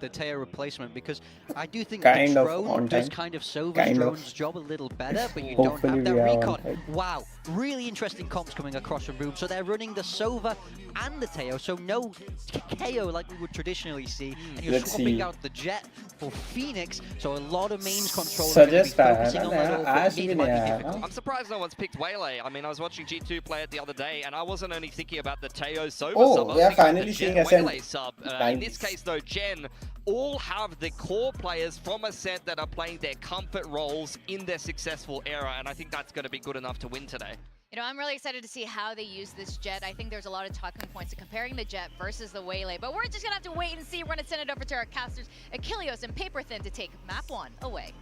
the Teo replacement, because I do think Kind the of drone on does time. kind of serve Kind of. drone's job a little better, but you Hopefully don't have we that are on recon. time. Wow, really interesting comps coming across from Boom. So they're running the Sova and the Teo, so no KO like we would traditionally see, and you're swapping out the Jet for Phoenix, so a lot of mains control are going to be focusing on that all, but mid might be difficult. I'm surprised no one's picked Waylay. I mean, I was watching G2 play it the other day, and I wasn't only thinking about the Teo Sova sub. We are finally seeing Ascent. Waylay sub. In this case, though, Gen all have the core players from Ascent that are playing their comfort roles in their successful era, and I think that's going to be good enough to win today. You know, I'm really excited to see how they use this Jet. I think there's a lot of talking points of comparing the Jet versus the Waylay, but we're just gonna have to wait and see. We're gonna send it over to our casters, Achilleos and Paperthin, to take map 1 away.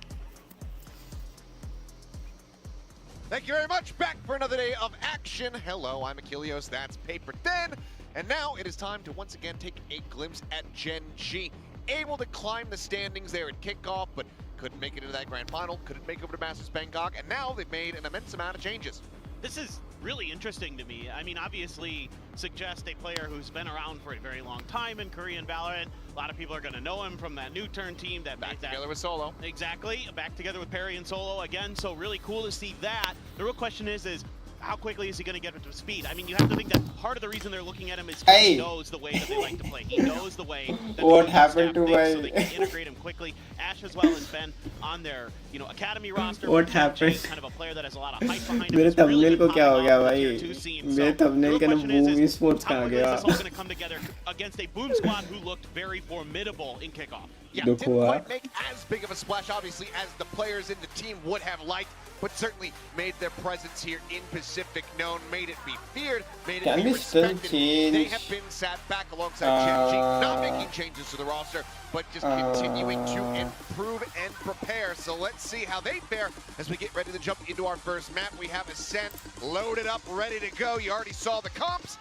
Thank you very much. Back for another day of action. Hello, I'm Achilleos, that's Paperthin. And now it is time to once again take a glimpse at Gen G. Able to climb the standings there at kickoff, but couldn't make it into that grand final, couldn't make it over to Masters Bangkok, and now they've made an immense amount of changes. This is really interesting to me. I mean, obviously suggest a player who's been around for a very long time in Korean Valorant. A lot of people are going to know him from that new turn team that back together with Solo. Exactly, back together with Perry and Solo again. So really cool to see that. The real question is how quickly is he going to get up to speed? I mean, you have to think that part of the reason they're looking at him is he knows the way that they like to play. He knows the way that what happened to my... so they can integrate him quickly. Ash as well has been on their, academy roster. What happened? Kind of a player that has a lot of hype behind him. मेरे thumbnail को क्या हो गया भाई? मेरे thumbnail का नाम Boom Esports कहाँ गया? How is this all going to come together against a Boom squad who looked very formidable in kickoff? Yeah, didn't quite make as big of a splash, obviously, as the players in the team would have liked, but certainly made their presence here in Pacific known, made it be feared, made it be respected. They have been sat back alongside Gen G, not making changes to the roster, but just continuing to improve and prepare. So let's see how they fare as we get ready to jump into our first map. We have Ascent loaded up, ready to go. You already saw the comps.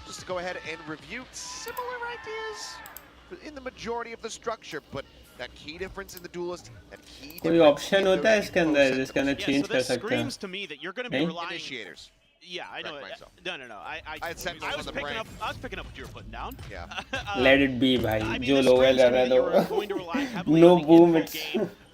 Just to go ahead and review similar ideas in the majority of the structure, but that key difference in the duelist, that key कोई option होता है इसके अंदर जिसके अंदर change कर सकते हैं? Screams to me that you're going to be relying initiators. Yeah, I know. No. I was picking up what you were putting down. Yeah. Let it be, भाई. जो logo लगा दो. No Boom. It's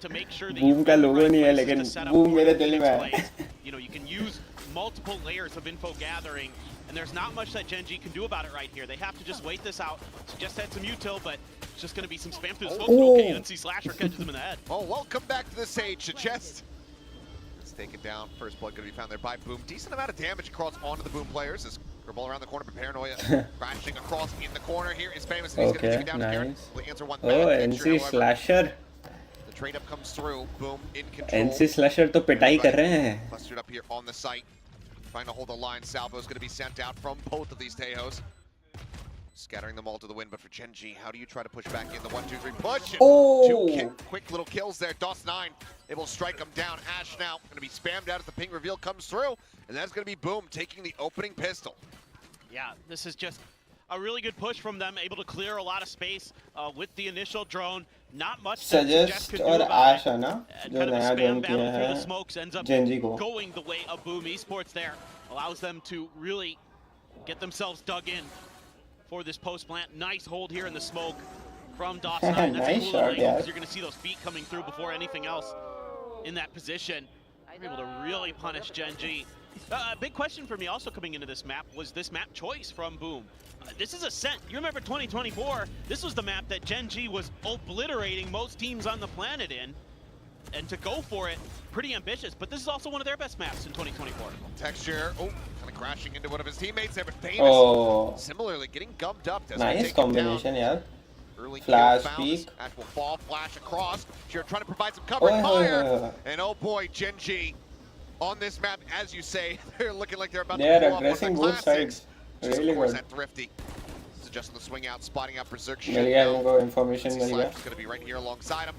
to make sure that Boom का logo नहीं है, लेकिन Boom मेरे दिल में है. You can use multiple layers of info gathering, and there's not much that Gen G can do about it right here. They have to just wait this out. So just had some util, but it's just going to be some spam through the smoke. Okay, NC Slasher catches him in the head. Oh, welcome back to the Sage. The chest. Let's take it down. First blood going to be found there by Boom. Decent amount of damage across onto the Boom players. As ball around the corner, but Paranoia crashing across in the corner. Here is Famous, and he's going to take it down to Karen. The answer one. NC Slasher. The trade up comes through. Boom in control. NC Slasher तो पिटाई कर रहे हैं. Clustered up here on the site. Trying to hold the line. Salvo is going to be sent out from both of these Teos. Scattering them all to the wind, but for Gen G, how do you try to push back in the 1-2-3 push? Two quick little kills there. DOS9 able to strike them down. Ash now going to be spammed out as the ping reveal comes through, and that's going to be Boom taking the opening pistol. Yeah, this is just a really good push from them, able to clear a lot of space with the initial drone. Not much that Suggest could do about Ash it. है ना? Kind of a spam battle through the smokes ends up going the way of Boom Esports there. Allows them to really get themselves dug in for this post plant. Nice hold here in the smoke from DOS9. That's nice a cool shot, angle because you're going to see those feet coming through before anything else in that position. They're able to really punish Gen G. A big question for me also coming into this map was this map choice from Boom. This is Ascent. You remember 2024, this was the map that Gen G was obliterating most teams on the planet in. And to go for it, pretty ambitious, but this is also one of their best maps in 2024. Texture, kind of crashing into one of his teammates there, but Famous similarly getting gummed up. Nice combination, yeah. Early flash peek. Ash will fall, flash across. You're trying to provide some cover and fire. And oh boy, Gen G on this map, as you say, they're looking like they're about to pull addressing up both sides. Really of course, good. that Thrifty. This is just the swing out, spotting out Berserk. Information Slash is going to be right here alongside him.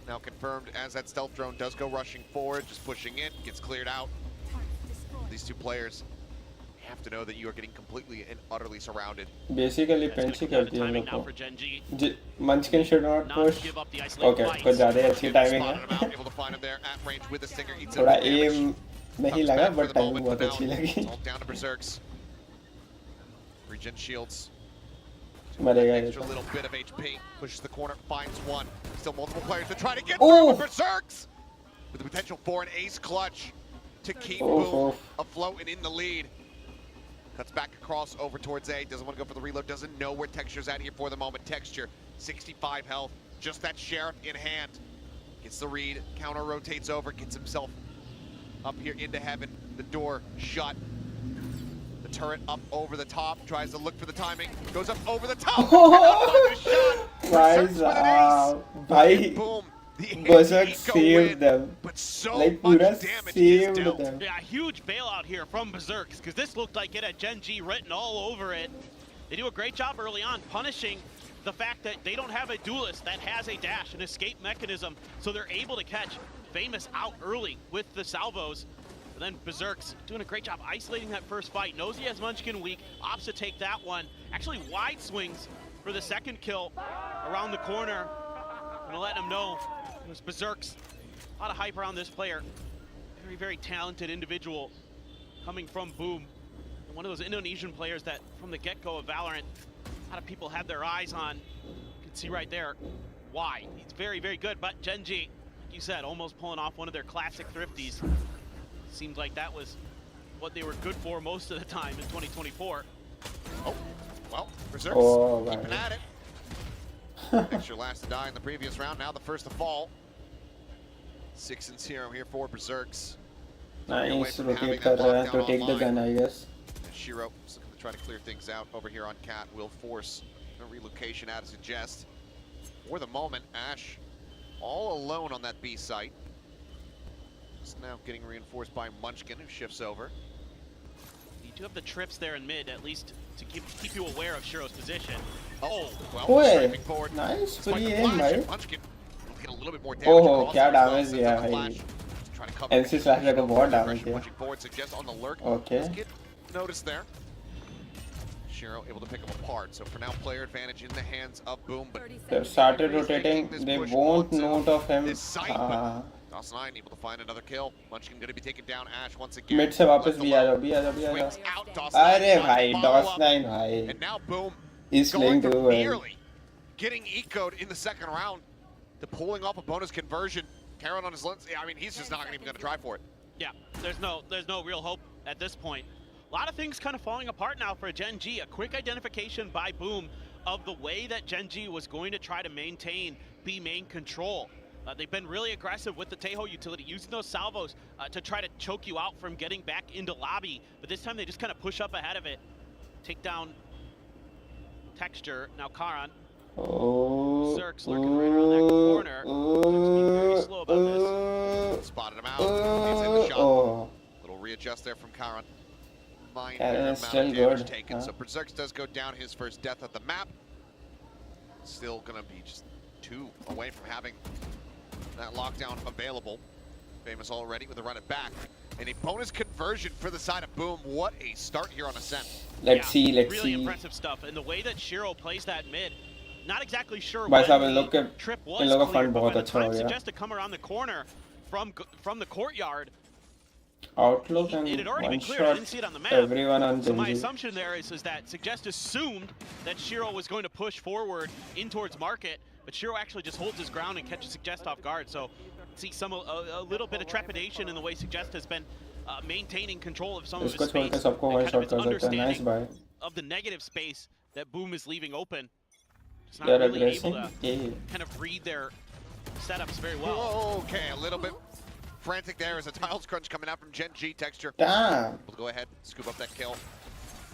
Now confirmed as that stealth drone does go rushing forward, just pushing in, gets cleared out. These two players have to know that you are getting completely and utterly surrounded. Basically, Penchi करती है लोग को. Munchkin should not push. Okay, कुछ ज़्यादा अच्छी timing है. Able to find him there at range with the stinger. थोड़ा aim नहीं लगा, but timing बहुत अच्छी लगी. Down to Berserks. Regen shields. मरेगा ये Extra तो little bit of HP. Pushes the corner, finds one. Still multiple players to try to get Oh. through Berserks. With the potential for an ace clutch to keep Oh. Boom afloat and in the lead. Cuts back across over towards A. Doesn't want to go for the reload. Doesn't know where Texture's at here for the moment. Texture, 65 health. Just that Sheriff in hand. Gets the read. Counter rotates over. Gets himself up here into heaven. The door shut. The turret up over the top. Tries to look for the timing. Goes up over the top. Guys, भाई Boom. Berserk saved them. But so Like much पूरा damage is saved dealt. them. Yeah, huge bailout here from Berserks, because this looked like it had Gen G written all over it. They do a great job early on punishing the fact that they don't have a duelist that has a dash, an escape mechanism, so they're able to catch Famous out early with the salvos. And then Berserk's doing a great job isolating that first fight. Knows he has Munchkin weak, opts to take that one. Actually wide swings for the second kill around the corner. Gonna let him know it was Berserk's. A lot of hype around this player. Very, very talented individual coming from Boom. And one of those Indonesian players that from the get-go of Valorant, a lot of people had their eyes on. You can see right there why. He's very, very good, but Gen G, like you said, almost pulling off one of their classic thrifties. Seems like that was what they were good for most of the time in 2024. Oh, well, Berserk's keeping right. at it. Texture last to die in the previous round, now the first to fall. 6-0 here for Berserks. Nice, rotate कर रहा है to take the gun, I guess. Shiro is going to try to clear things out over here on Cat. Will force a relocation out of suggest. For the moment, Ash all alone on that B site. Just now getting reinforced by Munchkin, who shifts over. You do have the trips there in mid, at least to keep you aware of Shiro's position. Oh, well, Oye, strafing forward. nice, Despite free the aim, flash, भाई. Munchkin will get a little bit more damage Oh, across क्या as well, damage sets दिया up the भाई. flash. Trying to cover NC Slasher को बहुत damage pressure, दिया. pushing forward, suggest on the lurk. Okay. Let's get noticed there. Shiro able to pick him apart. So for now, player advantage in the hands of Boom. But They've started He's taking rotating. this They push won't onto note of him. this site, DOS9 able to find another kill. Munchkin going to be taking down Ash once again. Mid से वापस Left भी आ alone. जाओ, भी आ जाओ, भी आ Swings जाओ. out, DOS9 अरे trying to भाई, follow up. DOS9 भाई. And now Boom He's going playing too from well. nearly getting ecoed in the second round to pulling off a bonus conversion. Karen on his lens. I mean, he's just not even going to try for it. Yeah, there's no real hope at this point. A lot of things kind of falling apart now for Gen G. A quick identification by Boom of the way that Gen G was going to try to maintain B main control. They've been really aggressive with the Tejo utility, using those salvos to try to choke you out from getting back into lobby. But this time they just kind of push up ahead of it. Take down Texture. Now Karan. Oh. Zerk's lurking right around that corner. Being very slow about this. Spotted him out. He's in the shot. Oh. Little readjust there from Karan. Mind Karan the is amount still of damage good, taken. huh? So Berserks does go down, his first death at the map. Still gonna be just 2 away from having that lockdown available. Famous already with a run it back. And a bonus conversion for the side of Boom. What a start here on Ascent. Let's see. Really impressive stuff. And the way that Shiro plays that mid, not exactly sure भाई साहब, when इन लोग the के trip was इन लोगों का clear, fund but बहुत by the अच्छा हो time गया. Suggest to come around the corner from the courtyard, Outlook it and had already one been clear. I shot. didn't see it on the map. Everyone on So my Genji. assumption there is that Suggest assumed that Shiro was going to push forward in towards market, but Shiro actually just holds his ground and catches Suggest off guard. So see a little bit of trepidation in the way Suggest has been maintaining control of some of his इसको छोड़ के space, सबको and one kind shot of its कर सकते हैं. Nice understanding buy. of the negative space that Boom is leaving open. It's not They're really aggressive. able to Yeah. kind of read their setups very well. Okay, a little bit frantic there as a tiles crunch coming out from Gen G. Texture. Damn. We'll go ahead, scoop up that kill.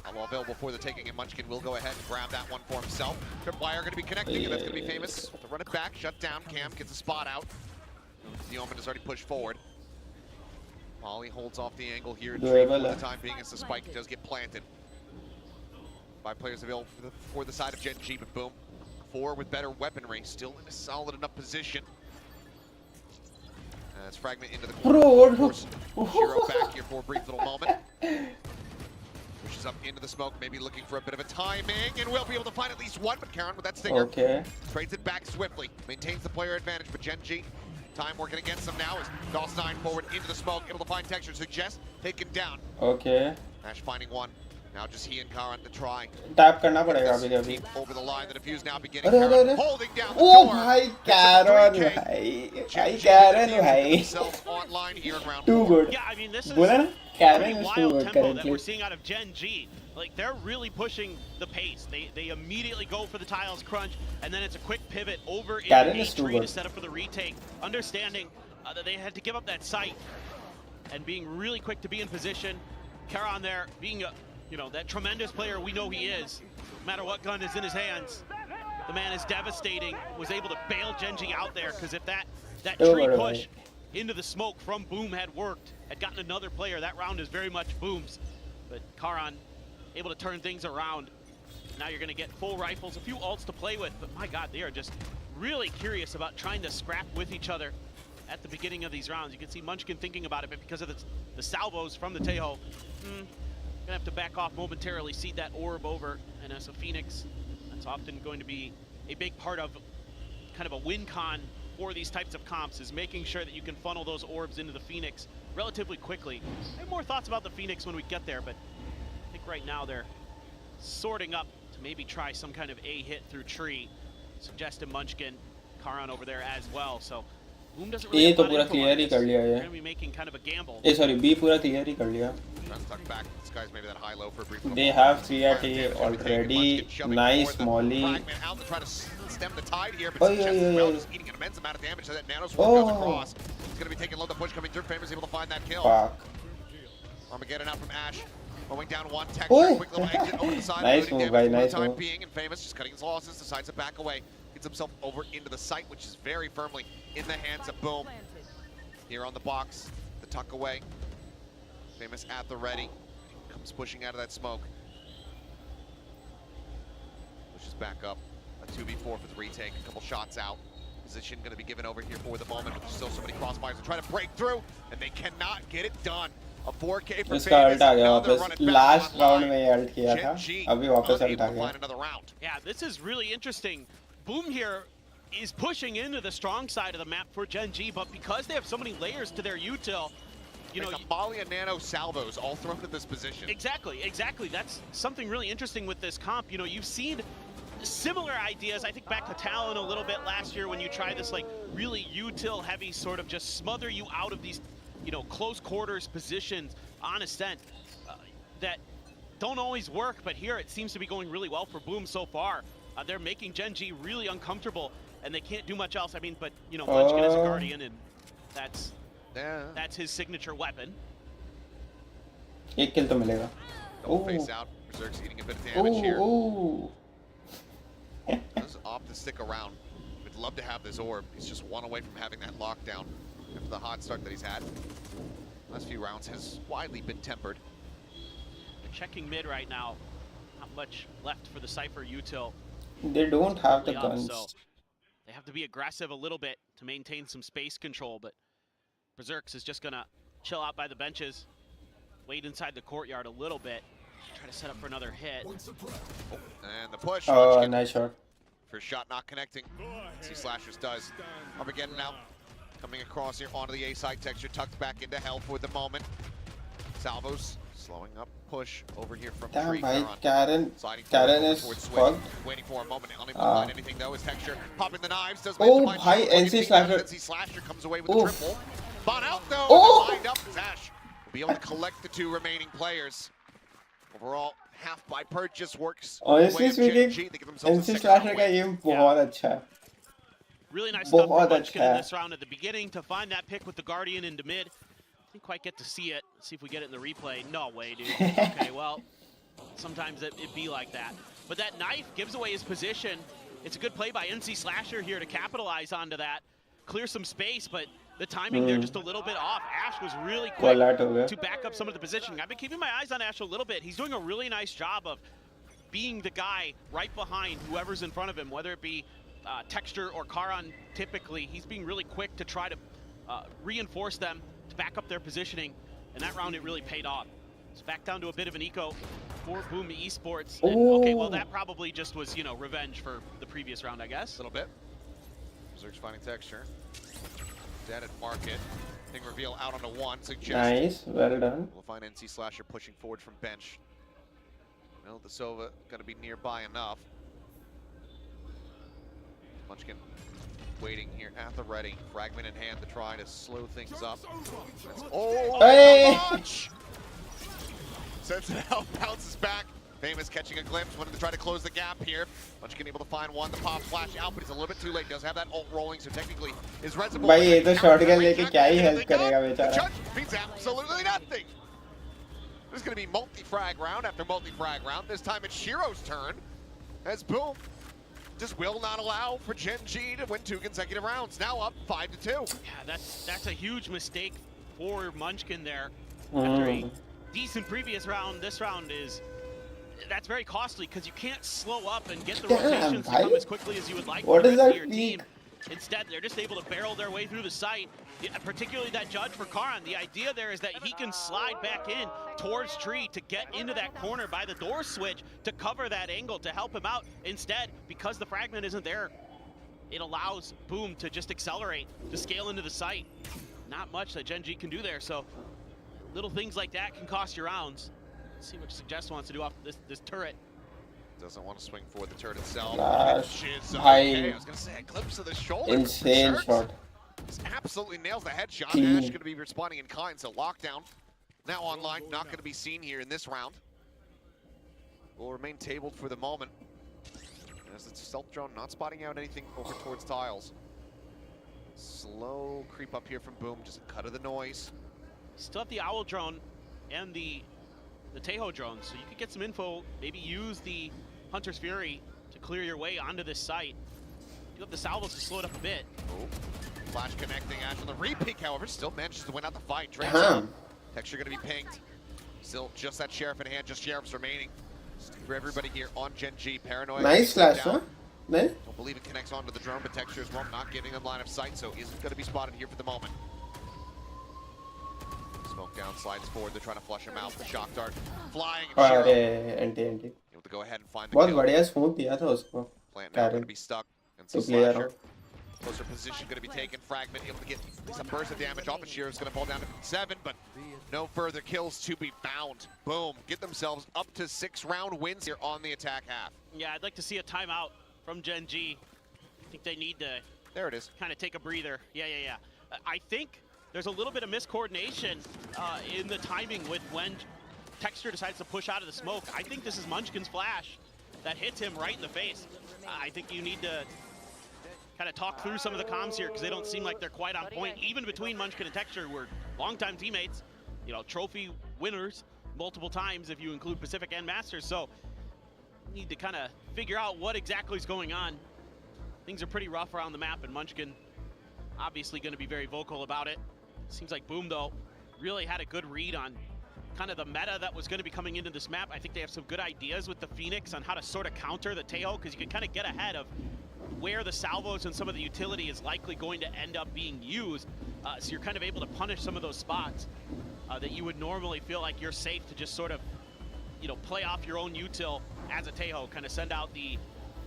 All available for the taking, and Munchkin will go ahead and grab that one for himself. Tripwire going to be connecting, and that's going to be Famous. To run it back, shut down. Cam gets a spot out. The Omen has already pushed forward. Molly holds off the angle here for the time being as the spike does get planted. 5 players available for the side of Gen G, but Boom. 4 with better weaponry, still in a solid enough position. As Fragment into the corner. Bro, Of course, Shiro back here for a brief little moment. Pushes up into the smoke, maybe looking for a bit of a timing, and will be able to find at least one, but Karen with that stinger. Okay. Trades it back swiftly, maintains the player advantage, but Gen G, time working against them now as DOS9 forward into the smoke, able to find Texture, Suggest, taken down. Okay. Ash finding one, Now just he and Karan to try. Tap करना पड़ेगा अभी अभी. Over the line, the defuse now beginning. अरे holding down the O door. भाई Karan भाई Karan themselves online here in round too 4. good. Yeah, I mean, this is बोला ना pretty Karan is too wild good tempo that currently. we're seeing out of Gen G. Like, they're really pushing the pace. They immediately go for the tiles crunch, and then it's a quick pivot over into Karan is too A3 to good. set up for the retake, understanding that they had to give up that sight and being really quick to be in position. Karan there being that tremendous player we know he is. No matter what gun is in his hands, the man is devastating. Was able to bail Genji out there, because if that tree push into the smoke from Boom had worked, had gotten another player, that round is very much Boom's. But Karan able to turn things around. Now you're going to get full rifles, a few ults to play with, but my God, they are just really curious about trying to scrap with each other at the beginning of these rounds. You can see Munchkin thinking about it, but because of the salvos from the Tejo, gonna have to back off momentarily, seed that orb over, and as a Phoenix, that's often going to be a big part of kind of a win con for these types of comps, is making sure that you can funnel those orbs into the Phoenix relatively quickly. I have more thoughts about the Phoenix when we get there, but I think right now they're sorting up to maybe try some kind of A hit through tree. Suggested Munchkin, Karan over there as well, so Boom doesn't really A have तो a lot पूरा of info clear on he this. कर लिया They're ये. gonna be making kind of a gamble. Sorry, B पूरा clear ही कर लिया. Trying to tuck back. This guy's maybe that high-low for a brief. They have 3 at A already. Nice molly. Fragment out to try to stem the tide here, but Oh, Chess yeah, as well yeah. just eating an immense amount of damage, so that Nanoswarm goes Oh. across. He's going to be taking low. The push coming through. Famous able to find that kill. Fuck. Armageddon out from Ash. Going down one. Texture. Oi. Quick little exit over the side. Nice limiting move, damage guy, for nice the time move. being, and Famous just cutting his losses. Decides to back away. Gets himself over into the site, which is very firmly in the hands of Boom. Here on the box. The tuck away. Famous at the ready. Comes pushing out of that smoke. Pushes back up. A 2v4 for the retake. A couple shots out. Position going to be given over here for the moment, but there's still so many crossfires to try to break through, and they cannot get it done. A 4K for इसका Famous. Alt आ गया Another वापस. run it back last online. Round में ये alt किया था. Gen G अभी वापस alt unable uh to गया. find another round. Yeah, this is really interesting. Boom here is pushing into the strong side of the map for Gen G, but because they have so many layers to their util, The Molly and Nano salvos all thrown at this position. Exactly. That's something really interesting with this comp. You've seen similar ideas. I think back to Talon a little bit last year when you try this like really util heavy sort of just smother you out of these, close quarters positions on Ascent that don't always work. But here it seems to be going really well for Boom so far. They're making Gen G really uncomfortable, and they can't do much else. I mean, but Munchkin is a Guardian, and that's his signature weapon. एक kill तो मिलेगा. Double face out. Berserk's eating a bit of damage here. Does opt to stick around. Would love to have this orb. He's just one away from having that lockdown after the hot start that he's had. Last few rounds has widely been tempered. They're checking mid right now. Not much left for the Cypher util. They don't have the Up, guns. so they have to be aggressive a little bit to maintain some space control, but Berserks is just gonna chill out by the benches, wait inside the courtyard a little bit, try to set up for another hit. And the push. Oh, nice shot. First shot not connecting. See Slashers does. Armageddon now coming across here onto the A side. Texture tucked back into hell for the moment. Salvos slowing up push over here from Damn, Tree. bhai, Karan Karan is fucked. waiting for a moment, unable to find anything though. His Texture popping the knives, does Oh, manage to find bhai, Shield. NC Slasher. NC Slasher comes away with the Oof. triple. Bought out though, Oh. lined up as Ash will be able to collect the 2 remaining players. Overall, half by purchase works. Honestly speaking, NC Slasher का aim बहुत अच्छा है. Really nice stuff बहुत from Munchkin in अच्छा this round at the beginning to find that pick with the Guardian into mid. Didn't quite get to see it. Let's see if we get it in the replay. No way, dude. Okay, well, sometimes it'd be like that. But that knife gives away his position. It's a good play by NC Slasher here to capitalize onto that. Clear some space, but the timing there just a little bit off. Ash was really quick to back up some of the positioning. I've been keeping my eyes on Ash a little bit. He's doing a really nice job of being the guy right behind whoever's in front of him, whether it be Texture or Karan typically. He's being really quick to try to reinforce them, to back up their positioning, and that round it really paid off. It's back down to a bit of an eco for Boom Esports. And, okay, well that probably just was, revenge for the previous round, I guess. A little bit. Berserk's finding Texture. Dead at market. Thing reveal out onto 1. Suggest. Nice, well done. We'll find NC Slasher pushing forward from bench. Well, the Sova going to be nearby enough. Munchkin waiting here at the ready. Fragment in hand to try to slow things up. Oh, Hey! launch! Sentinel bounces back. Famous catching a glimpse, wanting to try to close the gap here. Munchkin able to find one. The pop flash out, but he's a little bit too late. Does have that ult rolling, so technically is reservoir. भाई ये तो shotgun लेके क्या ही help करेगा The बेचारा. judge means absolutely nothing. There's going to be multi-frag round after multi-frag round. This time it's Shiro's turn, as Boom just will not allow for Gen G to win 2 consecutive rounds. Now up 5-2. Yeah, that's a huge mistake for Munchkin there. After a decent previous round, this round that's very costly because you can't slow up and get the rotations to come as quickly as you would like What for is the rest that of your team. Instead, they're just able to barrel their way through the site. Particularly that judge for Karan. The idea there is that he can slide back in towards Tree to get into that corner by the door switch to cover that angle to help him out. Instead, because the fragment isn't there, it allows Boom to just accelerate, to scale into the site. Not much that Gen G can do there, so little things like that can cost you rounds. Let's see what Suggest wants to do off this turret. Doesn't want to swing for the turret itself. Flash. Okay. I was going to say a glimpse of the shoulder. Insane shot. Just absolutely nails the headshot. Clean. Ash going to be responding in kind, so lockdown now online, not going to be seen here in this round. Will remain tabled for the moment. As it's stealth drone not spotting out anything over towards tiles. Slow creep up here from Boom, just a cut of the noise. Still have the Owl drone and the Tejo drone, so you could get some info, maybe use the Hunter's Fury to clear your way onto this site. You have the salvos to slow it up a bit. Oh, flash connecting. Ash on the re-peek, however, still manages to win out the fight. Texture going to be pinged. Still just that Sheriff in hand, just Sheriffs remaining. For everybody here on Gen G, Paranoid. Nice flash, huh? No? Don't believe it connects onto the drone, but Texture as well, not giving them line of sight, so isn't going to be spotted here for the moment. Smoke down, slides forward, they're trying to flush him out. The shock dart flying, and Shiro Anti. able to go ahead and find the बहुत kill. बढ़िया smoke दिया था उसको. Plant now going to be stuck. And so To player Slasher, out. closer position going to be taken. Fragment able to get some burst of damage off of Shiro's going to fall down to 7, but no further kills to be found. Boom, get themselves up to 6-round wins here on the attack half. Yeah, I'd like to see a timeout from Gen G. I think they need to There it is. kind of take a breather. Yeah. I think there's a little bit of miscoordination in the timing with when Texture decides to push out of the smoke. I think this is Munchkin's flash that hits him right in the face. I think you need to kind of talk through some of the comms here because they don't seem like they're quite on point, even between Munchkin and Texture, who are longtime teammates, you know, trophy winners multiple times if you include Pacific and Masters. So you need to kind of figure out what exactly is going on. Things are pretty rough around the map, and Munchkin obviously going to be very vocal about it. Seems like Boom, though, really had a good read on kind of the meta that was going to be coming into this map. I think they have some good ideas with the Phoenix on how to sort of counter the Tejo, because you can kind of get ahead of where the salvos and some of the utility is likely going to end up being used. So you're kind of able to punish some of those spots that you would normally feel like you're safe to just sort of, you know, play off your own util as a Tejo, kind of send out the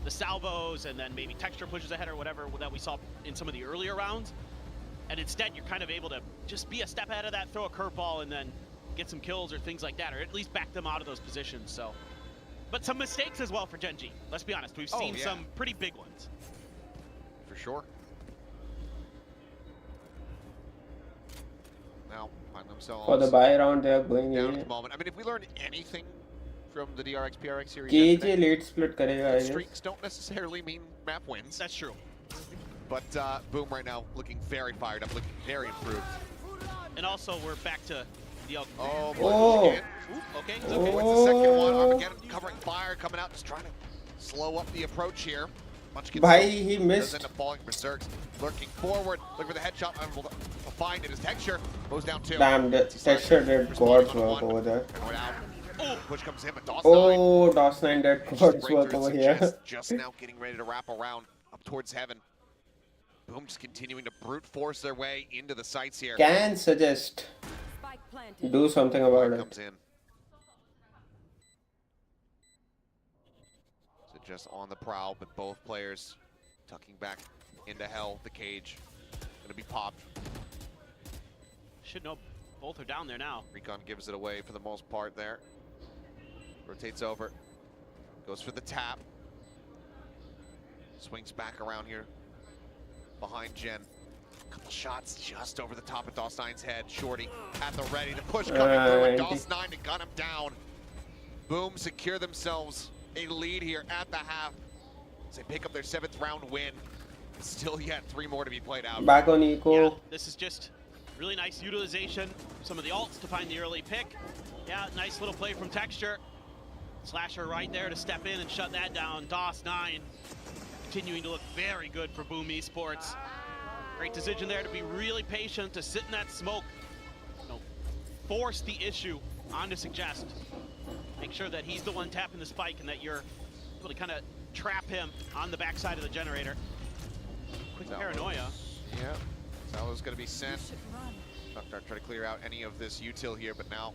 salvos and then maybe Texture pushes ahead or whatever that we saw in some of the earlier rounds. And instead, you're kind of able to just be a step ahead of that, throw a curveball, and then get some kills or things like that, or at least back them out of those positions. So, but some mistakes as well for Gen G. Let's be honest, we've seen some pretty big ones. For sure. Now, find themselves For the buy round, they are going down in. at the moment. I mean, if we learned anything from the DRX PRX series, KJ yesterday, late split करेगा I guess. streaks don't necessarily mean map wins. That's true. But Boom right now looking very fired up, looking very improved. And also, we're back to the Oh, Oh. again. okay. Okay, what's the second one? Armageddon covering fire, coming out, just trying to slow up the approach here. Munchkin Bhai, still he does missed. end up falling berserk, lurking forward, looking for the headshot, unable to find it. His Texture goes down 2. Damn, the Texture did God's work over there. Going out. Oh, Push comes in, but DOS9 Oh, DOS9 did just God's right work through over Suggest, here. just now getting ready to wrap around up towards heaven. Boom just continuing to brute force their way into the sights here. Can suggest do something about Fire it. comes in. So just on the prowl, but both players tucking back into hell. The cage gonna be popped. should know both are down there now. Recon gives it away for the most part there. Rotates over. Goes for the tap. Swings back around here. Behind Gen. Couple shots just over the top of DOS9's head. Shorty at the ready. The push coming through, and DOS9 to gun him down. Boom secure themselves a lead here at the half. As they pick up their 7th round win. Still yet 3 more to be played out. Back on Eco. Yeah, this is just really nice utilization. Some of the ults to find the early pick. Yeah, nice little play from Texture. Slasher right there to step in and shut that down. DOS9 continuing to look very good for Boom Esports. Great decision there to be really patient, to sit in that smoke. You know, force the issue onto Suggest. Make sure that he's the one tapping the spike and that you're able to kind of trap him on the backside of the generator. Quick paranoia. Yeah, Zalo's going to be sent. Try to clear out any of this util here, but now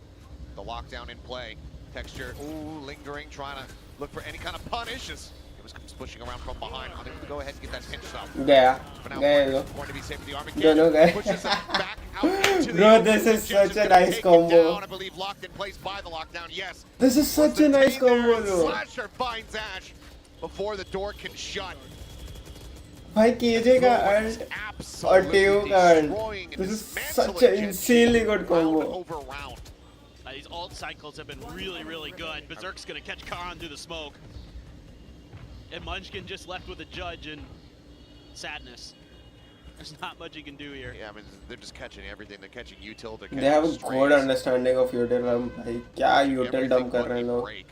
the lockdown in play. Texture, ooh, lingering, trying to look for any kind of punish. As it was pushing around from behind, unable to go ahead and get that pinch stop. Yeah. But now Yeah. going to be safe with the Armageddon. pushes him back out into the Bro, this is such a nice combo. I believe locked in place by the lockdown. Yes. This is such a nice combo, though. Slasher finds Ash before the door can shut. भाई KJ का ult और Teo का ult. This is such an insanely good combo. These ult cycles have been really, really good. Berserk's gonna catch Karan through the smoke. And Munchkin just left with a judge and sadness. There's not much he can do here. Yeah, I mean, they're just catching everything. They're catching util, they're catching They have a strays. good understanding of util dump. भाई क्या util dump कर रहे हैं लोग?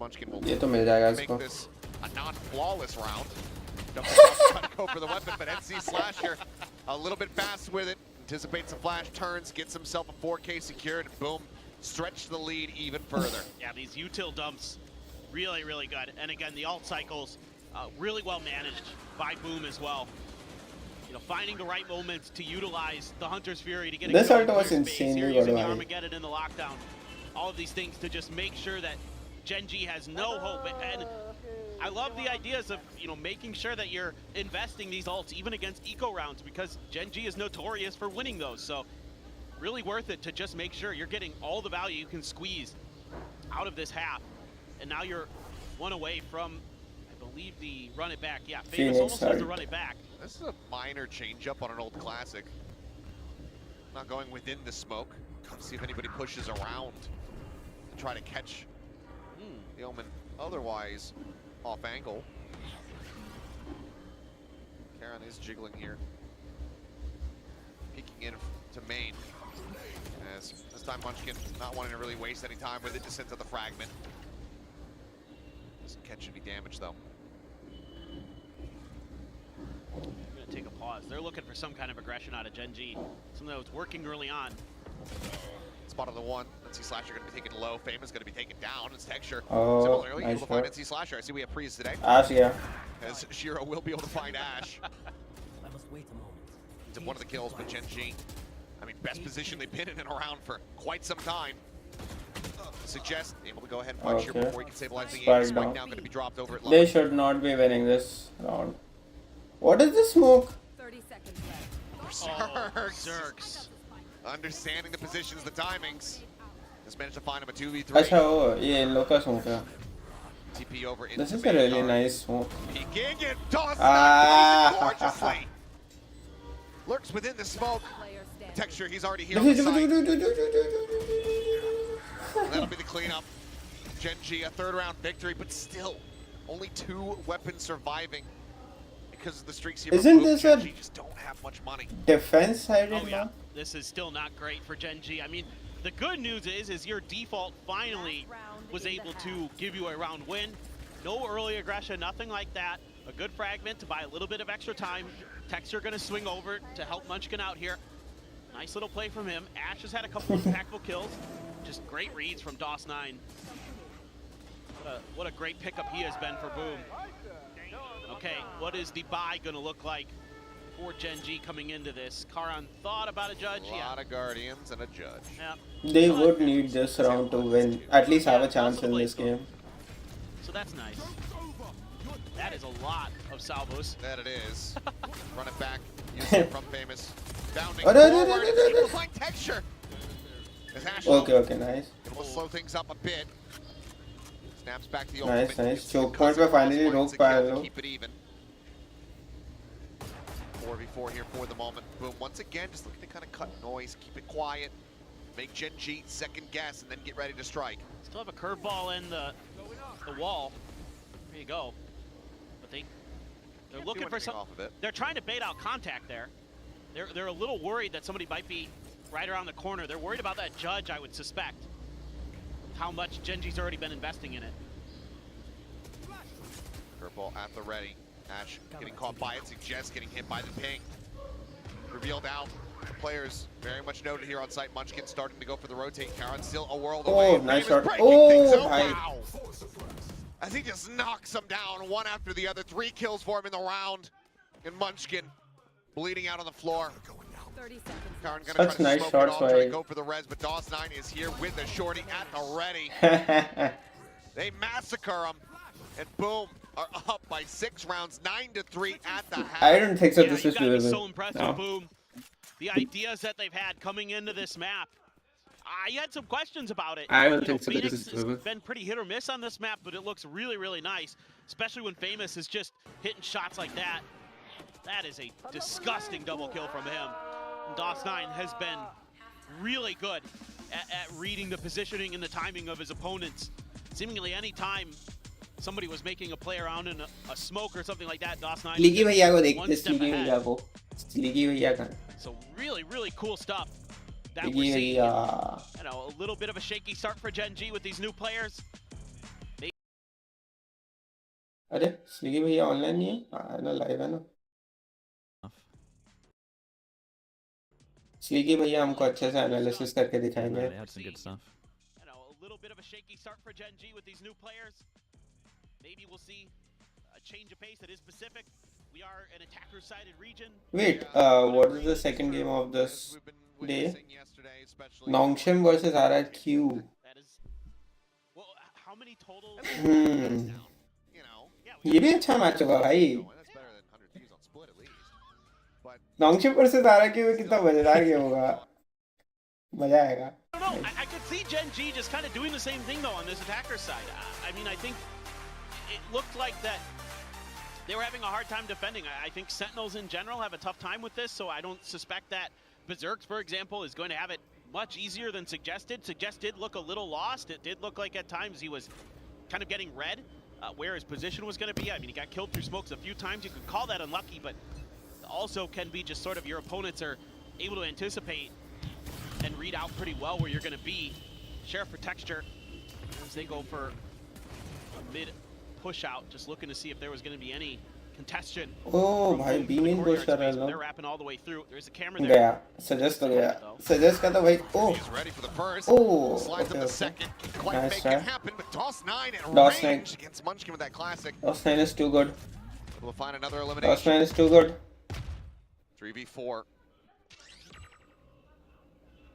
Munchkin will ये तो मिल जाएगा make इसको. this a non-flawless round. Trying to go for the weapon, but NC Slasher a little bit fast with it. Anticipates the flash, turns, gets himself a 4K secured, and boom, stretch the lead even further. Yeah, these util dumps, really, really good. And again, the ult cycles, really well managed by Boom as well. You know, finding the right moments to utilize the Hunter's Fury to get This ult was insanely Here good, using the man. Armageddon in the lockdown. All of these things to just make sure that Gen G has no hope. And I love the ideas of, you know, making sure that you're investing these ults even against eco rounds, because Gen G is notorious for winning those. So really worth it to just make sure you're getting all the value you can squeeze out of this half. And now you're one away from, I believe, the run it back. Yeah, Famous almost has to run it back. This is a minor change-up on an old classic. Not going within the smoke. Let's see if anybody pushes around to try to catch the Omen otherwise off angle. Karan is jiggling here. Peeking in to main. As this time Munchkin not wanting to really waste any time with it, just sends out the fragment. Doesn't catch any damage though. I'm gonna take a pause. They're looking for some kind of aggression out of Gen G. Something that was working early on. Spot on the one. NC Slasher going to be taken low. Famous going to be taken down. It's Texture. Oh, Similarly, nice able to find work. NC Slasher. I see we have Priest today. Ash, yeah. As Shiro will be able to find Ash. I must wait a moment. It's one of the kills, but Gen G, I mean, best position they've been in and around for quite some time. Suggest able to go ahead and find Shiro before he can stabilize the Spike aim. Spike down. now going to be dropped over at They low. should not be winning this round. What is this smoke? 30 seconds left. Oh, Zergs. Zergs. Understanding the positions, the timings. Just managed to find him a 2v3. अच्छा वो ये इन लोग का smoke है. TP over into This is a really nice smoke. Peeking and tossing Ah. gorgeously. Lurks within the smoke. Player standing. Texture, he's already here on the side. This That'll be the cleanup. Gen G, a 3rd round victory, but still only 2 weapons surviving because of the streaks here. Isn't Boom, this Gen a- G just don't have much money. defense sided Oh yeah, now. this is still not great for Gen G. I mean, the good news is your default finally was able to give you a round win. No early aggression, nothing like that. A good fragment to buy a little bit of extra time. Texture gonna swing over to help Munchkin out here. Nice little play from him. Ash has had a couple of impactful kills. Just great reads from DOS9. What a great pickup he has been for Boom. Okay, what is the buy gonna look like for Gen G coming into this? Karan thought about a judge. A lot of Guardians and a judge. Yeah. They would need this round to win. At least have a chance in this game. So that's nice. That is a lot of salvos. That it is. Run it back. Use it from Famous. Bounding Oh, no, forward. no, no, no, It's no, able no. to find Texture. As Ash Okay, okay, nice. it will slow things up a bit. Snaps back the Nice, ultimate. nice. Choke point पे finally रोक पाया लोग. Keep it even. 4v4 here for the moment. Boom, once again, just looking to kind of cut noise, keep it quiet, make Gen G second guess, and then get ready to strike. Still have a curveball in the wall. There you go. But they're looking for something. Off of it. They're trying to bait out contact there. They're a little worried that somebody might be right around the corner. They're worried about that judge, I would suspect. How much Gen G's already been investing in it. Curveball at the ready. Ash getting caught by it, suggests getting hit by the ping. Revealed out. Players very much noted here on site. Munchkin starting to go for the rotate. Karan still a world away. Oh, nice shot. Oh, भाई. wow. As he just knocks them down one after the other. 3 kills for him in the round. And Munchkin bleeding out on the floor. 30 seconds. Karan gonna Such try to nice smoke shots, it off, try to भाई. go for the res, but DOS9 is here with the shorty at the ready. They massacre him, and boom, are up by 6 rounds, 9-3 at the half. I don't think so. Yeah, This you is gotta be doable. so impressed No. with Boom. The ideas that they've had coming into this map. I had some questions about it. I don't You know, think so that Phoenix this is has doable. been pretty hit or miss on this map, but it looks really, really nice, especially when Famous is just hitting shots like that. That is a disgusting double kill from him. And DOS9 has been really good at reading the positioning and the timing of his opponents. Seemingly any time somebody was making a play around in a smoke or something like that, DOS9 Ligi भैया को one देखते step Ligi ahead. भैया को. Ligi भैया का. So really, really cool stuff that we're Ligi seeing. भैया. You know, a little bit of a shaky start for Gen G with these new players. अरे Ligi भैया online नहीं है? हाँ ना लाइव है ना. Ligi भैया हमको अच्छे से एनालिसिस करके दिखाएंगे. They had some good stuff. You know, a little bit of a shaky start for Gen G with these new players. Maybe we'll see a change of pace. It is Pacific. We are an attacker-sided region. Wait, what is the second game of this day? Nongshim versus RRQ. That is, well, how many total? Hmm. You know, ये भी अच्छा match होगा भाई. that's better than 100 Thieves on split at least. But Nongshim versus RRQ में कितना मजेदार game होगा. मजा आएगा. I don't know. I could see Gen G just kind of doing the same thing though on this attacker side. I mean, I think it looked like that they were having a hard time defending. I think Sentinels in general have a tough time with this, so I don't suspect that Berserk, for example, is going to have it much easier than Suggested. Suggest did look a little lost. It did look like at times he was kind of getting read where his position was going to be. I mean, he got killed through smokes a few times. You could call that unlucky, but also can be just sort of your opponents are able to anticipate and read out pretty well where you're going to be. Sheriff for texture as they go for a mid push out, just looking to see if there was going to be any contestation. Oh भाई B main push कर रहा है They're लोग. wrapping all the way through. There's a camera there. गया. Suggest तो गया. Suggest का तो भाई. Oh. he's ready for the first. Oh, Slides okay, up the okay. second. Can quite Nice make try. it happen, but DOS9 at DOS9. range against Munchkin with that classic. DOS9 is too good. We'll find another elimination. DOS9 is too good. 3v4.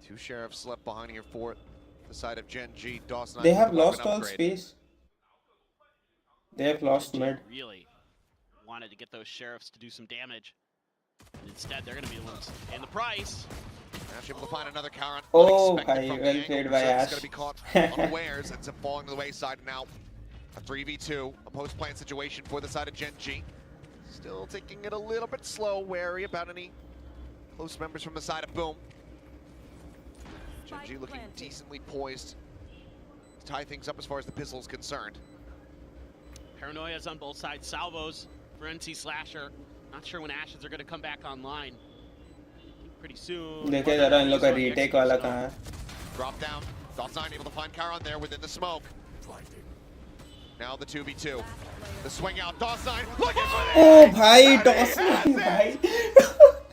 2 sheriffs left behind here for the side of Gen G. DOS9. They have looking lost like an all upgrade. space. They have lost mid. Really wanted to get those sheriffs to do some damage. And instead, they're going to be the ones paying the price. Ash able to find another Karan. Oh, Unexpected bhai, from the well angle. played by Berserk's Ash. gonna be caught unawares. Ends up falling to the wayside now. A 3v2, a post-plant situation for the side of Gen G. Still taking it a little bit slow, wary about any close members from the side of Boom. Gen G looking decently poised to tie things up as far as the pistol is concerned. Paranoia's on both sides. Salvos for NC Slasher. Not sure when Ashes are going to come back online. Pretty soon. देखे जरा इन लोग का retake वाला कहाँ है? Drop down. DOS9 able to find Karan there within the smoke. Now the 2v2. The swing out. DOS9 looking for the Oh egg. भाई That DOS9 is भाई. it.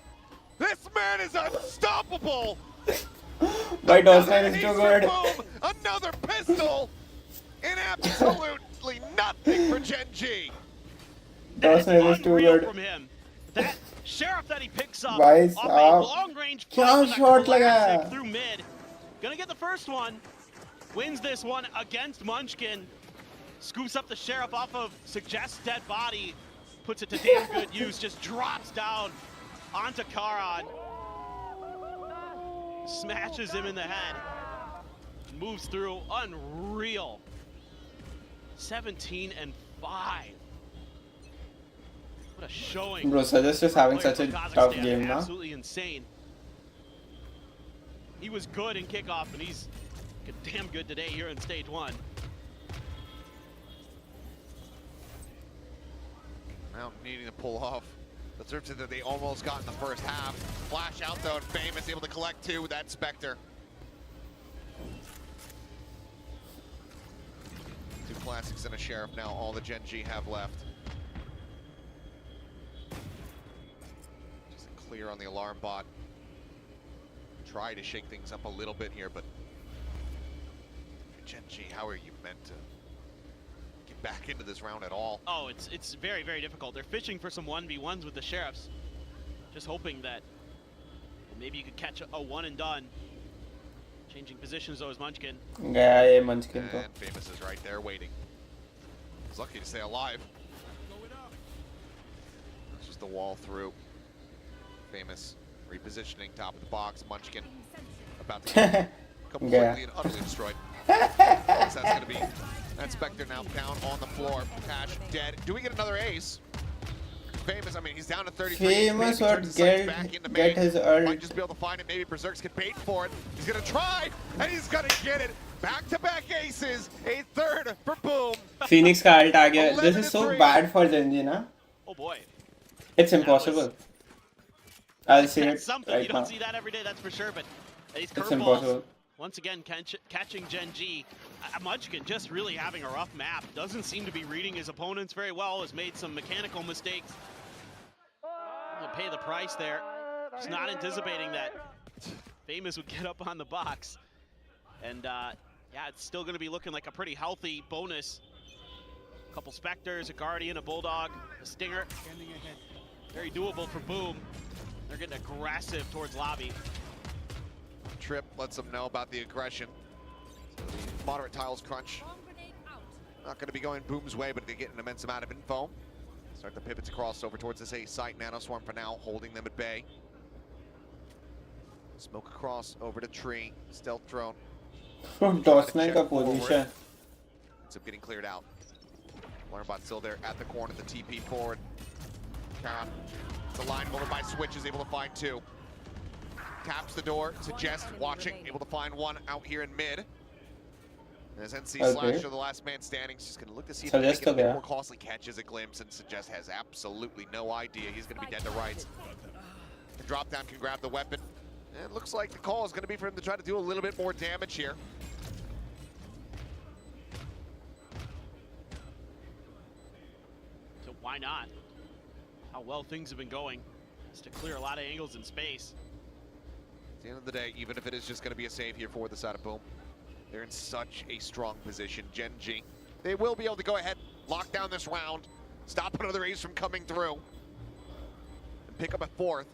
This man is unstoppable. भाई DOS9 is too good. Boom. Another pistol. And absolutely nothing for Gen G. DOS9 is too Unreal good. from him. That sheriff that he picks up भाई off a साहब, long-range क्या play with that shot classic लगाया? through mid. Gonna get the first one. Wins this one against Munchkin. Scoops up the sheriff off of Suggest's dead body. Puts it to damn good use. Just drops down onto Karan. Smashes him in the head. Moves through. Unreal. 17 and 5. What a showing. Bro, Suggest is having such a tough game now. Absolutely insane. He was good in kickoff, and he's damn good today here in stage 1. Now needing to pull off the search that they almost got in the first half. Flash out though, and Famous able to collect 2 with that Spectre. 2 classics and a Sheriff now, all the Gen G have left. Just clear on the alarm bot. Try to shake things up a little bit here, but Gen G, how are you meant to get back into this round at all? Oh, it's very, very difficult. They're fishing for some 1v1s with the Sheriffs. Just hoping that maybe you could catch a one and done. Changing positions though is Munchkin. Yeah, Munchkin. And Famous is right there waiting. He's lucky to stay alive. It's just the wall through. Famous repositioning top of the box. Munchkin about to get completely and utterly destroyed. That's going to be that Spectre now down on the floor. Cash dead. Do we get another ace? Famous, I mean, he's down to 33. Famous would get his ult. Might just be able to find it. Maybe Berserks can bait for it. He's going to try, and he's going to get it. Back-to-back aces. A third for Boom. Phoenix ka ult aa gaya. This is so bad for Gen G, na? Oh boy. It's impossible. I'll see it something. right You don't now. see that every day, that's for sure, but these It's curveballs, impossible. once again, catching Gen G. Munchkin just really having a rough map. Doesn't seem to be reading his opponents very well. Has made some mechanical mistakes. He'll pay the price there. Just not anticipating that Famous would get up on the box. And yeah, it's still going to be looking like a pretty healthy bonus. A couple Spectres, a Guardian, a Bulldog, a Stinger. Very doable for Boom. They're getting aggressive towards lobby. Trip lets them know about the aggression. So the moderate tiles crunch. Not going to be going Boom's way, but they get an immense amount of info. Start the pivots across over towards this A site. Nanoswarm for now, holding them at bay. Smoke across over to Tree. Stealth drone. Tossne ka position. Ends up getting cleared out. Alarmbot still there at the corner. The TP forward. Caron. It's a line over by Switch, is able to find 2. Taps the door, Suggest, watching, able to find 1 out here in mid. As NC Slasher, the last man standing, is just going to look to see if he can get a bit more costly. Catches a glimpse, and Suggest has absolutely no idea. He's going to be dead to rights. The drop down can grab the weapon. And it looks like the call is going to be for him to try to do a little bit more damage here. So why not? How well things have been going. Just to clear a lot of angles in space. At the end of the day, even if it is just going to be a save here for the side of Boom, they're in such a strong position. Gen G, they will be able to go ahead, lock down this round, stop another ace from coming through, and pick up a 4th.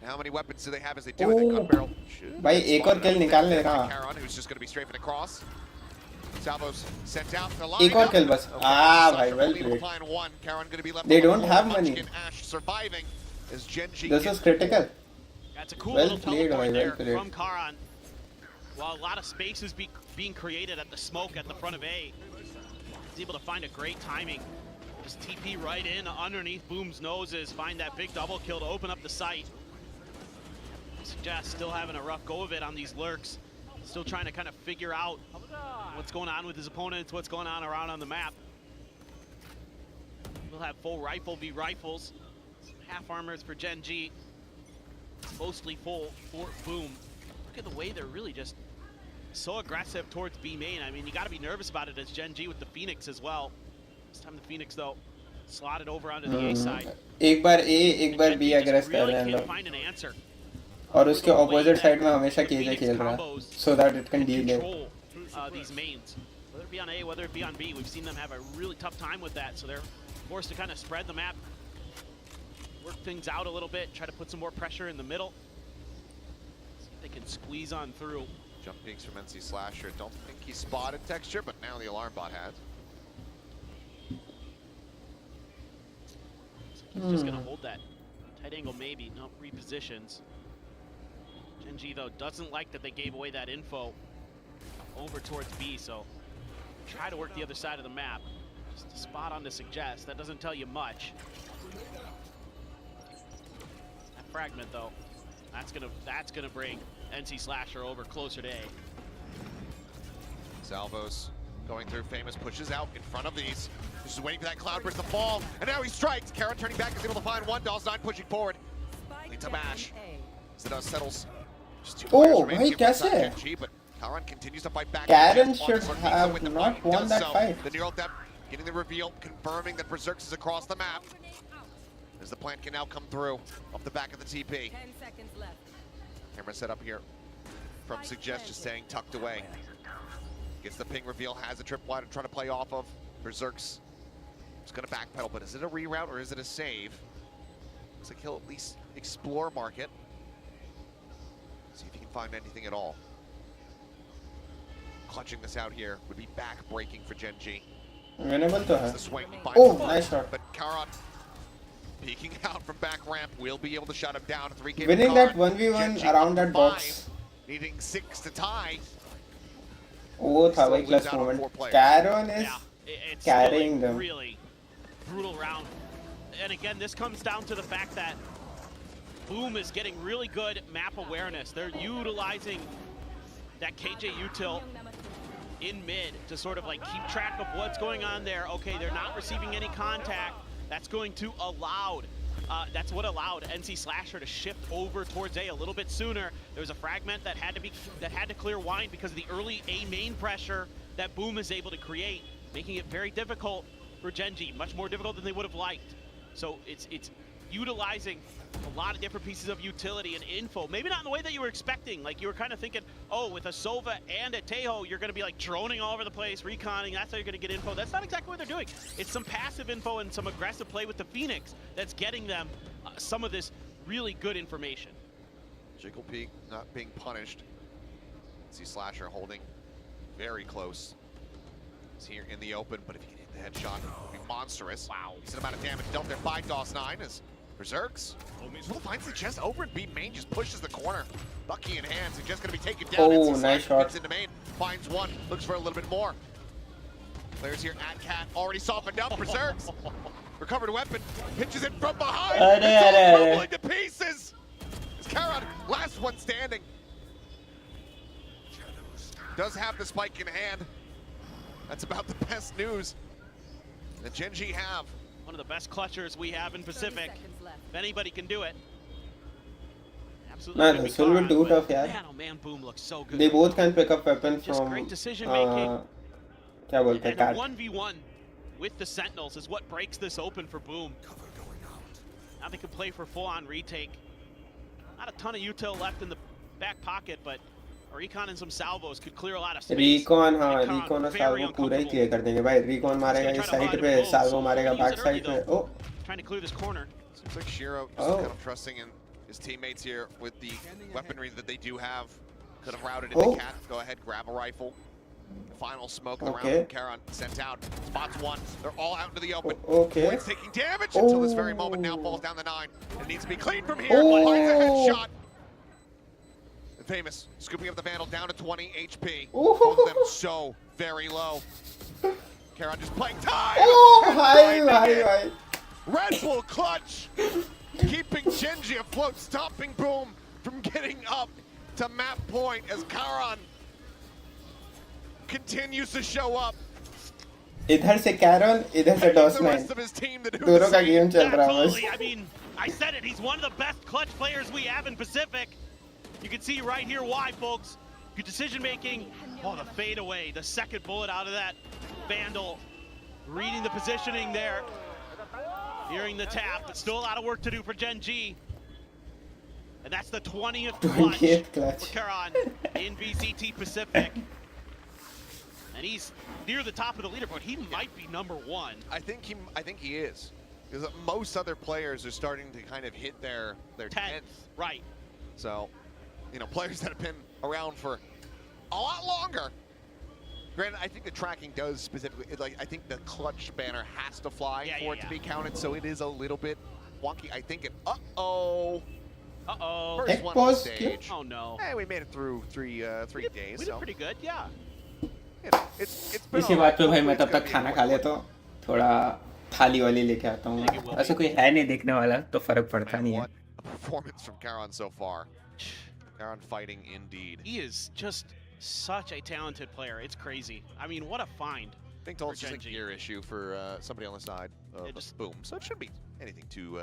How many weapons do they have as they do it? They cut barrel. Bhai, ek aur kill nikal le raha. Caron, who's just going to be strafing across. Salvo's sent out the line. Ek aur kill bas. Ah, bhai, well played. Caron going to be left. They don't have money. Ash surviving as Gen G. This is critical. That's a cool Well little played, teleport there well played. from Caron. While a lot of space is being created at the smoke at the front of A, he's able to find a great timing. Just TP right in underneath Boom's noses, find that big double kill to open up the site. Suggest still having a rough go of it on these lurks. Still trying to kind of figure out what's going on with his opponents, what's going on around on the map. We'll have full rifle v rifles. Half armors for Gen G. Mostly full for Boom. Look at the way they're really just so aggressive towards B main. I mean, you got to be nervous about it as Gen G with the Phoenix as well. This time the Phoenix, though, slotted over onto the A side. एक बार A, एक बार B aggress कर रहे हैं लोग. और उसके opposite side में हमेशा KJ खेल रहा है, so that it can deal it. These mains, whether it be on A, whether it be on B, we've seen them have a really tough time with that. So they're forced to kind of spread the map, work things out a little bit, try to put some more pressure in the middle. See if they can squeeze on through. Jump peeks from NC Slasher. Don't think he spotted Texture, but now the alarm bot has. So he's just gonna hold that tight angle, maybe. No, repositions. Gen G, though, doesn't like that they gave away that info over towards B, so try to work the other side of the map. Just a spot on to suggest. That doesn't tell you much. That fragment though, that's gonna bring NC Slasher over closer to A. Salvos going through. Famous pushes out in front of these. Just waiting for that Cloudburst to fall, and now he strikes. Karan turning back is able to find one. Dawes9 pushing forward. Leads to Mash. Zidane settles. Just two players remaining bhai, kaise hai? G, but Karan continues to fight back. Karan should have not won that fight. The neural depth getting the reveal, confirming that Berserks is across the map. As the plant can now come through off the back of the TP. 10 seconds left. Camera set up here from Suggest, just saying tucked away. Gets the ping reveal, has a tripwire to try to play off of. Berserks is going to backpedal, but is it a reroute or is it a save? Looks like he'll at least explore market. See if he can find anything at all. Clutching this out here would be back-breaking for Gen G. Winnable to hai. The swing, he finds Oh, the nice shot. But Karan peeking out from back ramp will be able to shut him down. 3K Winning that 1v1 around that box. Needing 6 to tie. वो था भाई clutch moment. Karan is It's carrying them. Really brutal round. And again, this comes down to the fact that Boom is getting really good map awareness. They're utilizing that KJ util in mid to sort of like keep track of what's going on there. Okay, they're not receiving any contact. That's going to allow. That's what allowed NC Slasher to shift over towards A little bit sooner. There was a fragment that had to clear wine because of the early A main pressure that Boom is able to create, making it very difficult for Gen G, much more difficult than they would have liked. So it's utilizing a lot of different pieces of utility and info. Maybe not in the way that you were expecting. Like you were kind of thinking, oh, with a Sova and a Tejo, you're going to be like droning all over the place, reconning. That's how you're going to get info. That's not exactly what they're doing. It's some passive info and some aggressive play with the Phoenix that's getting them some of this really good information. Jiggle Peak not being punished. See Slasher holding very close. He's here in the open, but if he can hit the headshot, it would be monstrous. Wow. Decent amount of damage dealt there by Dawes9 as Berserks will finds the chest over and B main just pushes the corner. Bucky in hand, so just going to be taken down. Oh, nice shot. Into main, finds one, looks for a little bit more. Players here at Cat already softened up. Berserks recovered weapon, pitches it from behind. It's all crumbling to pieces. It's Karan, last one standing. Does have the spike in hand. That's about the best news that Gen G have. One of the best clutchers we have in Pacific. If anybody can do it. Absolutely. Man, this will be too tough, yaar. Man, oh man, Boom looks so good. They both can pick up weapons Just from great decision making. क्या बोलते हैं, And Cat. a 1v1 with the Sentinels is what breaks this open for Boom. Now they can play for full-on retake. Not a ton of util left in the back pocket, but a Recon and some salvos could clear a lot of space. Recon, हाँ, Recon और salvo पूरा ही clear कर देंगे भाई. Recon मारेगा इस side पे, salvo मारेगा back side पे. Oh. Trying to clear this corner. Seems like Shiro is kind of trusting in his teammates here with the weaponry that they do have. Could have routed into Cat. Go ahead, grab a rifle. Final smoke of the round from Karan sent out. Spots one. They're all out into the open. Okay. Points taking damage until this very moment. Now falls down the 9. It needs to be clean from here. Finds a headshot. Famous scooping up the Vandal down to 20 HP. Both of them so very low. Karan just playing time. Hi. Red Bull clutch, keeping Gen G afloat, stopping Boom from getting up to map point as Karan continues to show up. इधर से Karan, इधर से Dawes9. दोनों का game चल रहा है बस. I mean, I said it. He's one of the best clutch players we have in Pacific. You can see right here why, folks. Good decision making. Oh, the fade away. The second bullet out of that Vandal. Reading the positioning there. Hearing the tap, but still a lot of work to do for Gen G. And that's the 20th clutch for Karan in VCT Pacific. And he's near the top of the leaderboard. He might be #1. I think he is. Because most other players are starting to kind of hit their 10th. Right. So, you know, players that have been around for a lot longer. Granted, I think the tracking does specifically, like, I think the clutch banner has to fly for it to be counted, so it is a little bit wonky. I think it, first one on the stage. Oh no. Hey, we made it through three days. We did pretty good, yeah. it's been इसी बात पे भाई मैं तब तक खाना खा लेता हूँ, थोड़ा थाली वाली लेके आता हूँ। ऐसा कोई है नहीं देखने वाला तो फर्क पड़ता नहीं है। What a performance from Karan so far. Karan fighting indeed. He is just such a talented player. It's crazy. I mean, what a find. I think it's just a gear issue for somebody on the side of Boom, so it shouldn't be anything too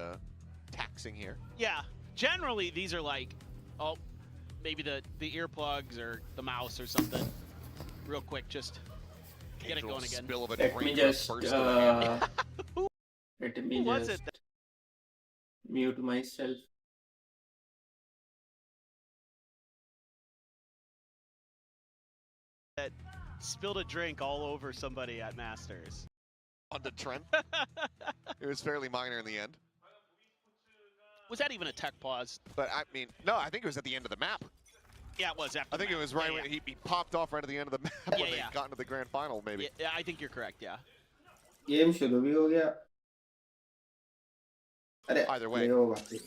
taxing here. Yeah, generally these are like, oh, maybe the earplugs or the mouse or something. Real quick, just get it going again. Spill of a Let me drink just burst of a hand. let me Who was just it? mute myself. That spilled a drink all over somebody at Masters. On the trend. It was fairly minor in the end. Was that even a tech pause? But I mean, no, I think it was at the end of the map. Yeah, it was after I think the it map. was right Yeah, when he popped off right at the end of the map when they got into the grand final, maybe. Yeah, I think you're correct, yeah. Game शुरू भी हो गया। अरे Either way. ये होगा फिर।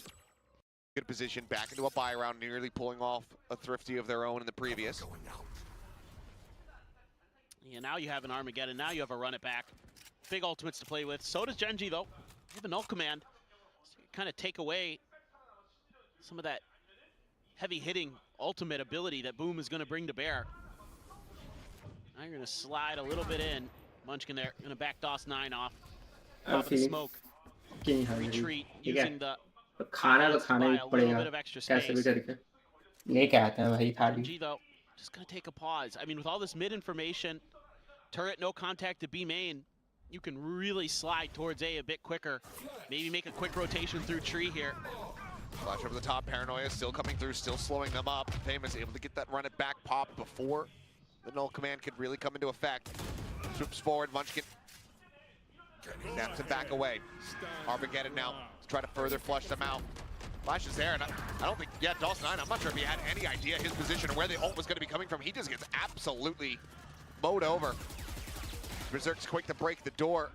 Good position, back into a buy round, nearly pulling off a thrifty of their own in the previous. Yeah, now you have an Armageddon. Now you have a run it back. Big ultimates to play with. So does Genji, though. You have a null command. So you kind of take away some of that heavy-hitting ultimate ability that Boom is going to bring to bear. Now you're going to slide a little bit in. Munchkin there, going to back DOS9 off. Top of the smoke. Retreat using the तो खाना तो खाना ही a little पड़ेगा bit of extra कैसे भी space. करके लेके आते हैं भाई थाली। G though, just gonna take a pause. I mean, with all this mid information, turret no contact to B main, you can really slide towards A bit quicker. Maybe make a quick rotation through tree here. Flash over the top, Paranoia still coming through, still slowing them up. Famous able to get that run it back pop before the null command could really come into effect. Swoops forward, Munchkin snaps him back away. Armageddon now to try to further flush them out. Flash is there, and I don't think, yeah, DOS9, I'm not sure if he had any idea his position or where the ult was going to be coming from. He just gets absolutely mowed over. Berserk's quick to break the door.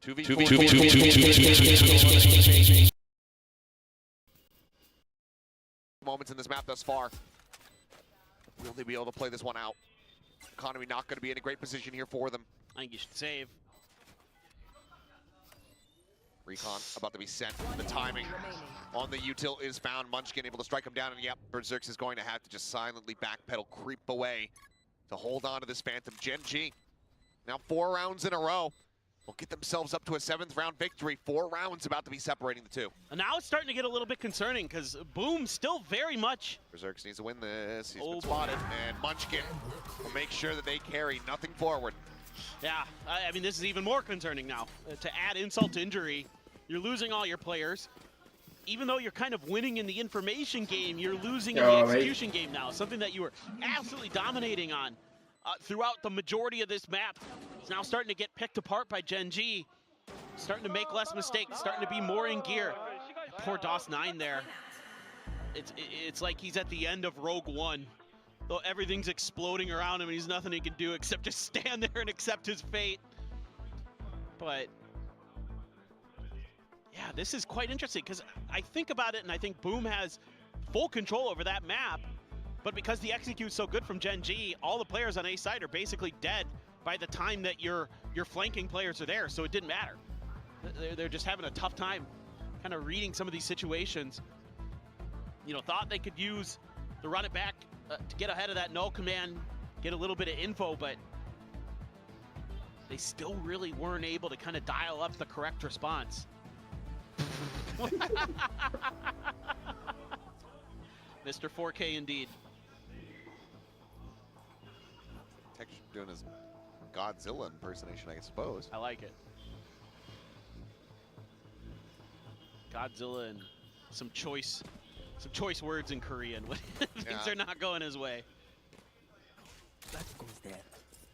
2v4 moments in this map thus far. Will they be able to play this one out? Economy not going to be in a great position here for them. I think you should save. Recon about to be sent. The timing on the util is found. Munchkin able to strike him down, and yep, Berserk is going to have to just silently backpedal, creep away to hold on to this Phantom. Genji, now 4 rounds in a row, will get themselves up to a 7th round victory. 4 rounds about to be separating the two. And now it's starting to get a little bit concerning because Boom still very much. Berserk needs to win this. He's been spotted, and Munchkin will make sure that they carry nothing forward. Yeah, I mean, this is even more concerning now. To add insult to injury, you're losing all your players. Even though you're kind of winning in the information game, you're losing in the execution game now. Something that you were absolutely dominating on throughout the majority of this map. It's now starting to get picked apart by Genji. Starting to make less mistakes, starting to be more in gear. Poor DOS9 there. It's like he's at the end of Rogue One. Though everything's exploding around him and he's nothing he can do except just stand there and accept his fate. But yeah, this is quite interesting because I think about it and I think Boom has full control over that map, but because the execute's so good from Genji, all the players on A side are basically dead by the time that your flanking players are there, so it didn't matter. They're just having a tough time kind of reading some of these situations. You know, thought they could use the run it back to get ahead of that null command, get a little bit of info, but they still really weren't able to kind of dial up the correct response. Mr. 4K indeed. Tech doing his Godzilla impersonation, I suppose. I like it. Godzilla and some choice words in Korean when things are not going his way. That goes there.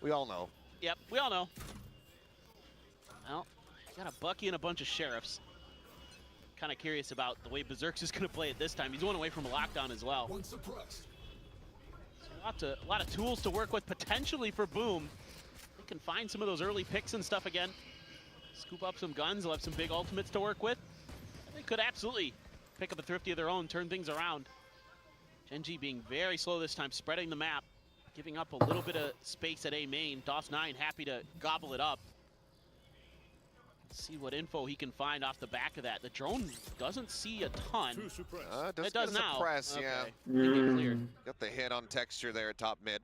We all know. Yep, we all know. Well, got a Bucky and a bunch of sheriffs. Kind of curious about the way Berserk's is going to play it this time. He's one away from a lockdown as well. So a lot of tools to work with potentially for Boom. They can find some of those early picks and stuff again. Scoop up some guns. They'll have some big ultimates to work with. They could absolutely pick up a thrifty of their own, turn things around. Genji being very slow this time, spreading the map, giving up a little bit of space at A main. DOS9 happy to gobble it up. See what info he can find off the back of that. The drone doesn't see a ton. It does now. Suppress, okay. Yeah. Got the hit on texture there at top mid.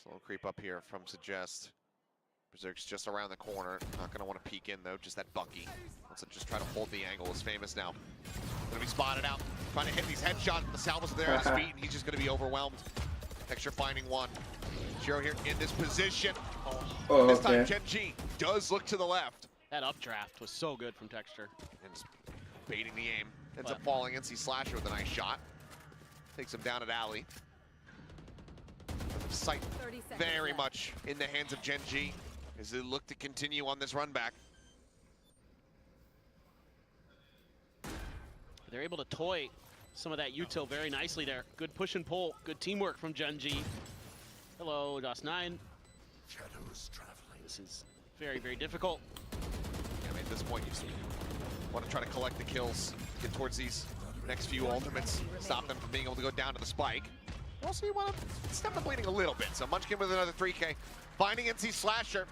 Slow creep up here from Suggest. Berserk's just around the corner. Not going to want to peek in, though. Just that Bucky. Wants to just try to hold the angle. Is famous now. Going to be spotted out. Trying to hit these headshots. The Salva's there at his feet, and he's just going to be overwhelmed. Texture finding one. Shiro here in this position. This time, Genji does look to the left. That updraft was so good from Texture. And just baiting the aim. Ends up falling NC Slasher with a nice shot. Takes him down at alley. Sight very much in the hands of Genji as they look to continue on this run back. They're able to toy some of that util very nicely there. Good push and pull, good teamwork from Genji. Hello, DOS9. This is very, very difficult. Yeah, I mean, at this point, you just want to try to collect the kills, get towards these next few ultimates, stop them from being able to go down to the spike. Also, you want to stop the bleeding a little bit. So Munchkin with another 3K, finding NC Slasher.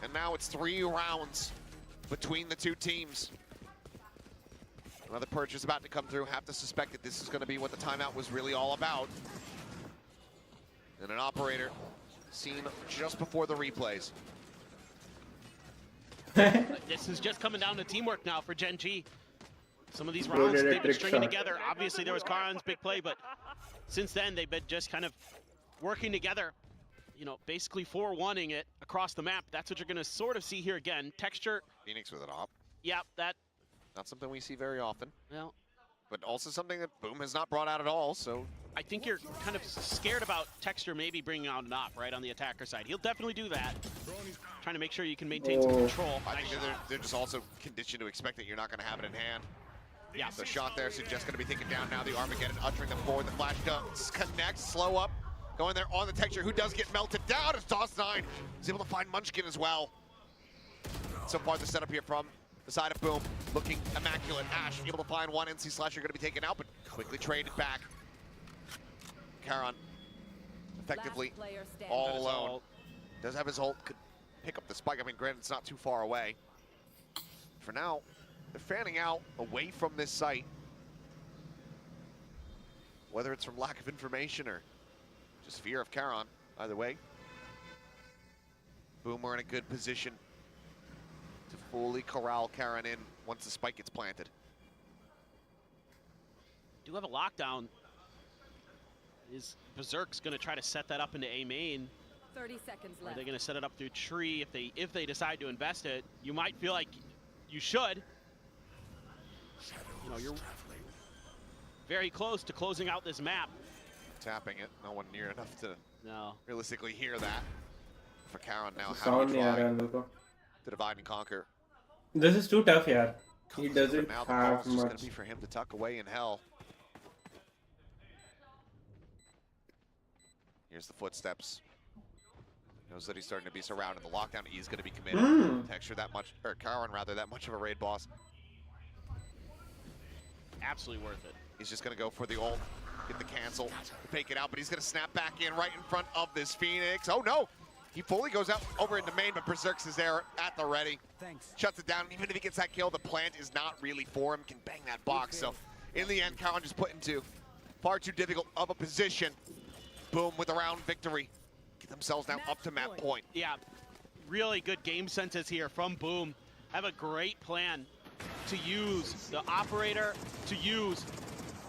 And now it's 3 rounds between the two teams. Another purge is about to come through. Have to suspect that this is going to be what the timeout was really all about. And an operator seen just before the replays. This is just coming down to teamwork now for Genji. Some of these rounds they've been stringing together. Obviously there was Karan's big play, but since then they've been just kind of working together, you know, basically 4-1ing it across the map. That's what you're going to sort of see here again. Texture. Phoenix with an op. Yeah, that. Not something we see very often. Well, but also something that Boom has not brought out at all, so. I think you're kind of scared about Texture maybe bringing out an op, right, on the attacker side. He'll definitely do that. Trying to make sure you can maintain some control. I think they're just also conditioned to expect that you're not going to have it in hand. Yeah. The shot there, so just going to be taken down now. The Armageddon uttering them forward. The flash does connect, slow up. Going there on the Texture, who does get melted down as DOS9 is able to find Munchkin as well. So far the setup here from the side of Boom, looking immaculate. Ash able to find one. NC Slasher going to be taken out, but quickly traded back. Karan effectively all alone. Does have his ult, could pick up the spike. I mean, granted, it's not too far away. For now, they're fanning out away from this site. Whether it's from lack of information or just fear of Karan, either way. Boom, we're in a good position to fully corral Karan in once the spike gets planted. Do have a lockdown. Is Berserk's going to try to set that up into A main? 30 seconds left. Are they going to set it up through tree if they decide to invest it? You might feel like you should. You know, you're very close to closing out this map. Tapping it, no one near enough to realistically hear that. For Karan now, how do you try to divide and conquer? This is too tough, yeah. He doesn't now have the ball's just much. going to be for him to tuck away in hell. Here's the footsteps. Knows that he's starting to be surrounded. The lockdown is going to be committed. Texture that much, or Karan rather, that much of a raid boss. Absolutely worth it. He's just going to go for the ult, get the cancel, fake it out, but he's going to snap back in right in front of this Phoenix. Oh no! He fully goes out over into main, but Berserk's is there at the ready. Shuts it down. Even if he gets that kill, the plant is not really for him. Can bang that box. So in the end, Karan just put into far too difficult of a position. Boom with a round victory. Get themselves now up to map point. Yeah, really good game senses here from Boom. Have a great plan to use the operator, to use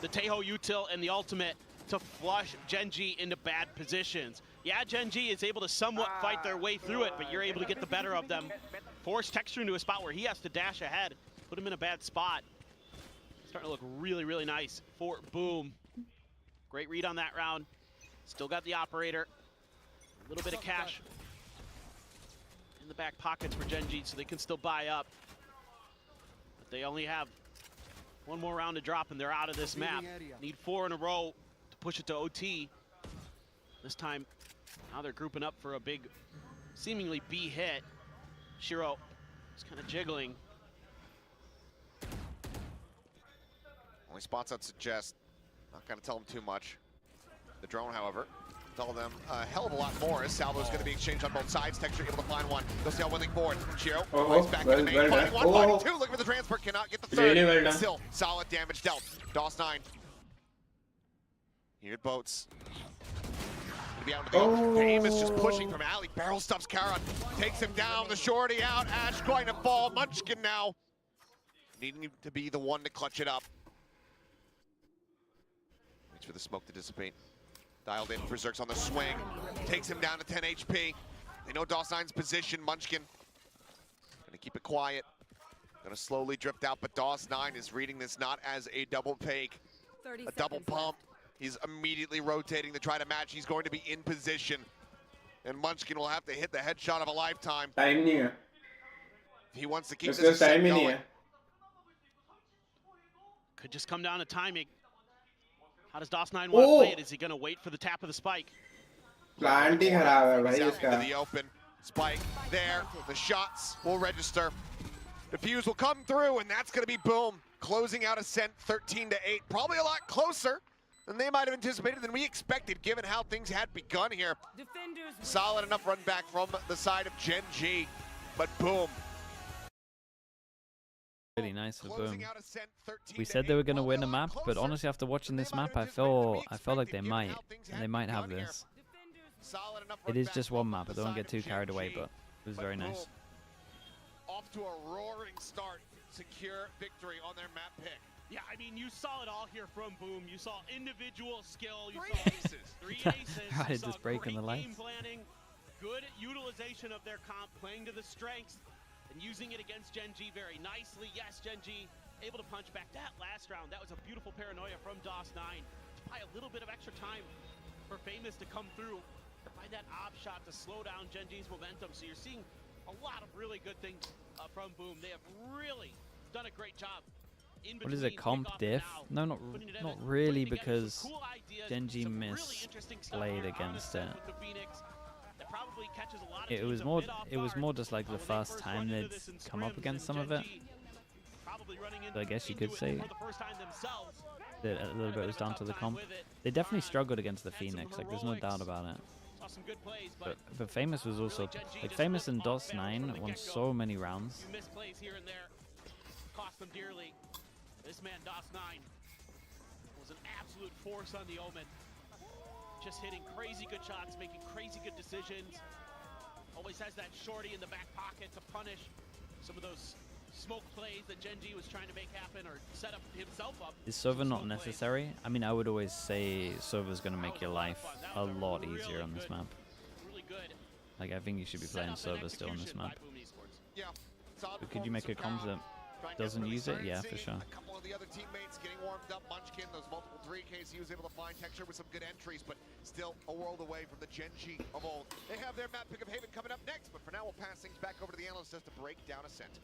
the Taeho util and the ultimate to flush Genji into bad positions. Yeah, Genji is able to somewhat fight their way through it, but you're able to get the better of them. Force Texture into a spot where he has to dash ahead, put him in a bad spot. Starting to look really, really nice for Boom. Great read on that round. Still got the operator. A little bit of cash in the back pockets for Genji, so they can still buy up. But they only have one more round to drop, and they're out of this map. Need 4 in a row to push it to OT. This time, now they're grouping up for a big, seemingly B hit. Shiro is kind of jiggling. Only spots I'd suggest. Not going to tell them too much. The drone, however, tell them a hell of a lot more. As Salvo's going to be exchanged on both sides. Texture able to find one. They'll see how willing forward. Shiro plays back in the main. Finding one, finding two. Looking for the transfer. Cannot get the third. Really well done. Still solid damage dealt. DOS9. Here at Boats. Gonna be out to the Famous just pushing from alley. Barrel stuffs Karan. Takes him down. The shorty out. Ash going to fall. Munchkin now needing to be the one to clutch it up. Waits for the smoke to dissipate. Dialed in. Berserk's on the swing. Takes him down to 10 HP. They know DOS9's position. Munchkin gonna keep it quiet. Gonna slowly drift out, but DOS9 is reading this not as a double fake, a double pump. He's immediately rotating to try to match. He's going to be in position. And Munchkin will have to hit the headshot of a lifetime. Time nahi hai. If he wants to keep Uske this time ascent hi nahi going. hai. Could just come down to timing. How does DOS9 want to play it? Is he going to wait for the tap of the spike? Plant hi kharab hai bhai He's out iska. into the open. Spike there. The shots will register. Defuse will come through, and that's going to be boom. Closing out Ascent 13-8. Probably a lot closer than they might have anticipated, than we expected, given how things had begun here. Solid enough run back from the side of Gen G, but boom. Really nice for Boom. Closing out Ascent 13-8. We said they were going to win a map, but Closer honestly, after watching than this they might map, have I anticipated, felt like they given might, how things and had they might have begun here. this. Solid enough It run is back just from one map, the I don't side get of too Gen carried away, G, but it was very nice. boom. Off to a roaring start. Secure victory on their map pick. Yeah, I mean, you saw it all here from Boom. You saw individual skill. You Three saw aces. Three aces. Right, You just saw breaking the great lights. game planning, good utilization of their comp, playing to the strengths, and using it against Gen G very nicely. Yes, Gen G able to punch back that last round. That was a beautiful paranoia from DOS9 to buy a little bit of extra time for Famous to come through, find that op shot to slow down Gen G's momentum. So you're seeing a lot of really good things from Boom. They have really done a great job. What is it, comp diff? No, not really, because Gen G misplayed against it. It was more just like the first time they'd come up against some of it. So I guess you could say that a little bit was down to the comp. They definitely struggled against the Phoenix, like there's no doubt about it. But Famous was also, like Famous and DOS9 won so many rounds. Cost them dearly. This man, DOS9, was an absolute force on the Omen. Just hitting crazy good shots, making crazy good decisions. Always has that shorty in the back pocket to punish some of those smoke plays that Gen G was trying to make happen or set up himself up. Is Sova not necessary? I mean, I would always say Sova's going to make your life a lot easier on this map. Really good. Like, I think you should be playing Sova still on this map. Yeah. But could you make a comp that doesn't use it? Yeah, for sure. A couple of the other teammates getting warmed up. Munchkin, those multiple 3Ks, he was able to find Texture with some good entries, but still a world away from the Gen G of old. They have their map pick of Haven coming up next, but for now we'll pass things back over to the analyst to break down Ascent.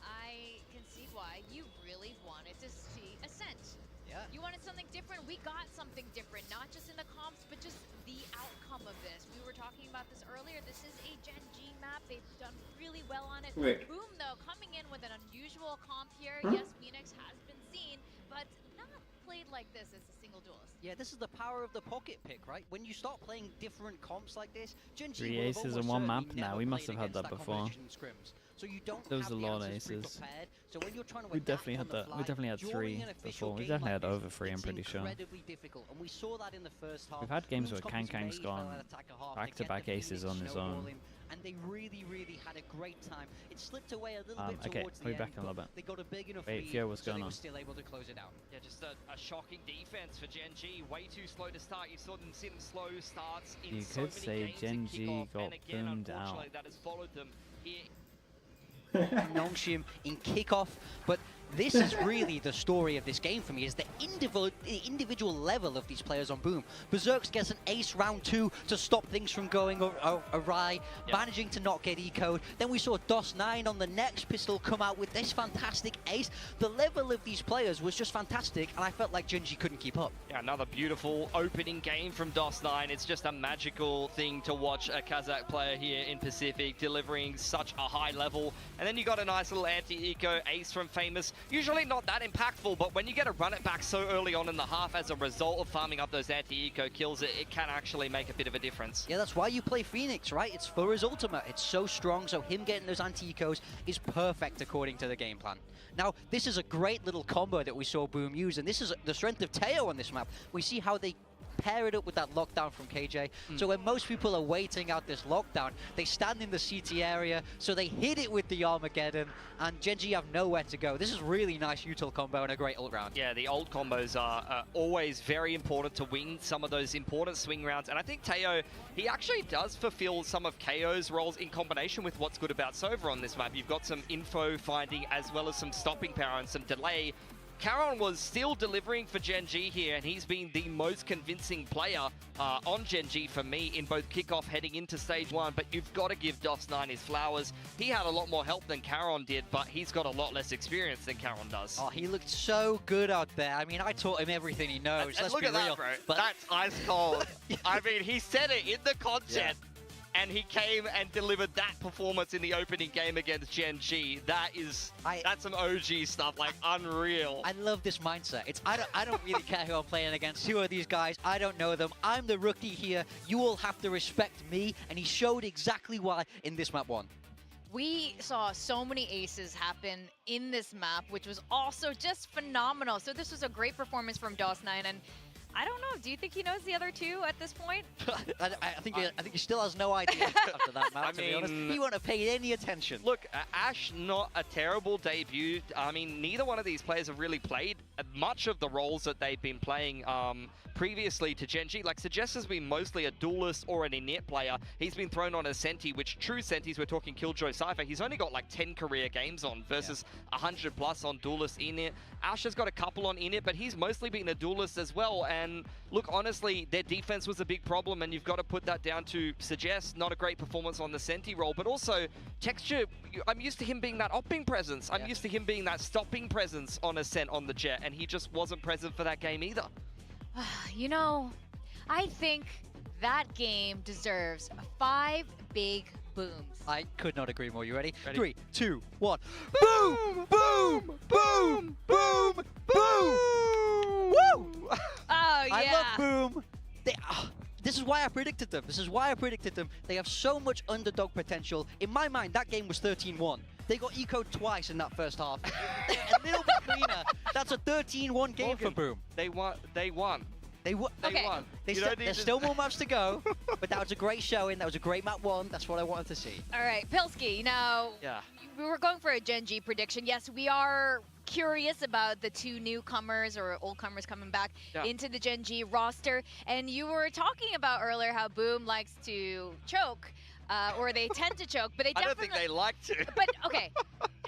I can see why you really wanted to see Ascent. Yeah. You wanted something different. We got something different, not just in the comps, but just the outcome of this. We were talking about this earlier. This is a Gen G map. They've done really well on it. Wait. Boom, though, coming in with an unusual comp here. Huh? Yes, Phoenix has been seen, but not played like this as a single duelist. Yeah, this is the power of the pocket pick, right? When you start playing different comps like this, Gen G 3 will have aces almost in one certainly map? Nah, never we must played have had against that before. combination in scrims. So you don't There was have a the lot of answers aces. pre-prepared. So when you're trying to We adapt definitely on had the that. fly, We definitely had during 3 an official before. We game definitely like had this, over 3, I'm it's pretty sure. incredibly difficult, and we saw that in the first half. We've had games Boom's where combos Kang's made, fell gone at attacker half, they back-to-back kept the aces Phoenix on his own. snowballing, and they really had a great time. It slipped away a little bit Okay, towards I'll be the back end, in a little but bit. they got a big enough Wait, lead, Fio, what's so going they on? were still able to close it out. Yeah, just a shocking defense for Gen G. Way too slow to start. You saw them sitting slow starts in You so could many say games Gen in G kickoff, got and again, boomed out. unfortunately, that has followed them here. Nongshim in kickoff, but this is really the story of this game for me, is the individual level of these players on Boom. Berserks gets an ace round 2 to stop things from going awry, managing to not get eco'd. Then we saw DOS9 on the next pistol come out with this fantastic ace. The level of these players was just fantastic, and I felt like Gen G couldn't keep up. Yeah, another beautiful opening game from DOS9. It's just a magical thing to watch a Kazakh player here in Pacific delivering such a high level. And then you got a nice little anti-eco ace from Famous. usually not that impactful, but when you get to run it back so early on in the half as a result of farming up those anti-eco kills, it can actually make a bit of a difference. Yeah, that's why you play Phoenix, right? It's for his ultimate. It's so strong, so him getting those anti-ecos is perfect according to the game plan. Now, this is a great little combo that we saw Boom use, and this is the strength of Teo on this map. We see how they pair it up with that lockdown from KJ. So when most people are waiting out this lockdown, they stand in the CT area, so they hit it with the Armageddon, and Gen G have nowhere to go. This is really nice util combo and a great ult round. Yeah, the ult combos are always very important to win some of those important swing rounds, and I think Teo, he actually does fulfill some of KO's roles in combination with what's good about Sova on this map. You've got some info finding as well as some stopping power and some delay. Caron was still delivering for Gen G here, and he's been the most convincing player on Gen G for me in both kickoff heading into stage 1, but you've got to give DOS9 his flowers. He had a lot more help than Caron did, but he's got a lot less experience than Caron does. Oh, he looked so good out there. I mean, I taught him everything he knows. And Let's look be at real. that, bro. But That's ice cold. I mean, he said it in the content. And he came and delivered that performance in the opening game against Gen G. That's some OG stuff, like unreal. I love this mindset. It's I don't really care who I'm playing against. Who are these guys? I don't know them. I'm the rookie here. You all have to respect me. And he showed exactly why in this map 1. We saw so many aces happen in this map, which was also just phenomenal. So this was a great performance from DOS9, and I don't know. Do you think he knows the other two at this point? I think he still has no idea after that map. To be honest, he won't have paid any attention. Look, Ash, not a terrible debut. I mean, neither one of these players have really played much of the roles that they've been playing previously to Gen G. Like, Suggest has been mostly a duelist or an init player. He's been thrown on a Senti, which true Sentis, we're talking Killjoy Cypher. He's only got like 10 career games on versus 100 plus on duelist init. Ash has got a couple on init, but he's mostly been a duelist as well. And look, honestly, their defense was a big problem, and you've got to put that down to Suggest. Not a great performance on the Senti role, but also Texture. I'm used to him being that opping presence. I'm used to him being that stopping presence on Ascent on the Jet, and he just wasn't present for that game either. You know, I think that game deserves 5 big booms. I could not agree more. You ready? Ready. 3, 2, 1. Boom! Boom! Boom! Boom! Boom! Woo! Oh, yeah. I love Boom. This is why I predicted them. This is why I predicted them. They have so much underdog potential. In my mind, that game was 13-1. They got ecoed twice in that first half. A little bit cleaner. That's a 13-1 game for Boom. They won. They won. They won. There's still more maps to go, but that was a great showing. That was a great map 1. That's what I wanted to see. All right, Pilsky, now, we were going for a Gen G prediction. Yes, we are curious about the 2 newcomers or old comers coming back into the Gen G roster. And you were talking about earlier how Boom likes to choke. Or they tend to choke, but they definitely... I don't think they like to. But, okay.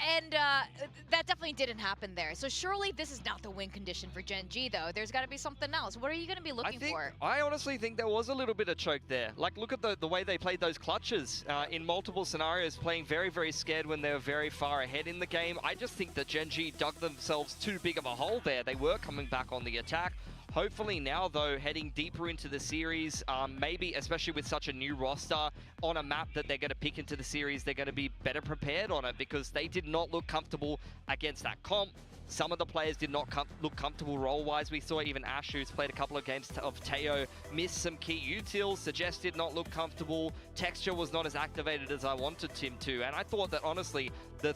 And that definitely didn't happen there. So surely this is not the win condition for Gen G, though. There's got to be something else. What are you going to be looking for? I honestly think there was a little bit of choke there. Like, look at the way they played those clutches in multiple scenarios, playing very, very scared when they were very far ahead in the game. I just think that Gen G dug themselves too big of a hole there. They were coming back on the attack. Hopefully now, though, heading deeper into the series, maybe especially with such a new roster on a map that they're going to pick into the series, they're going to be better prepared on it, because they did not look comfortable against that comp. Some of the players did not look comfortable role-wise. We saw even Ash, who's played a couple of games of Teo, miss some key utils. Suggest did not look comfortable. Texture was not as activated as I wanted him to. And I thought that, honestly, the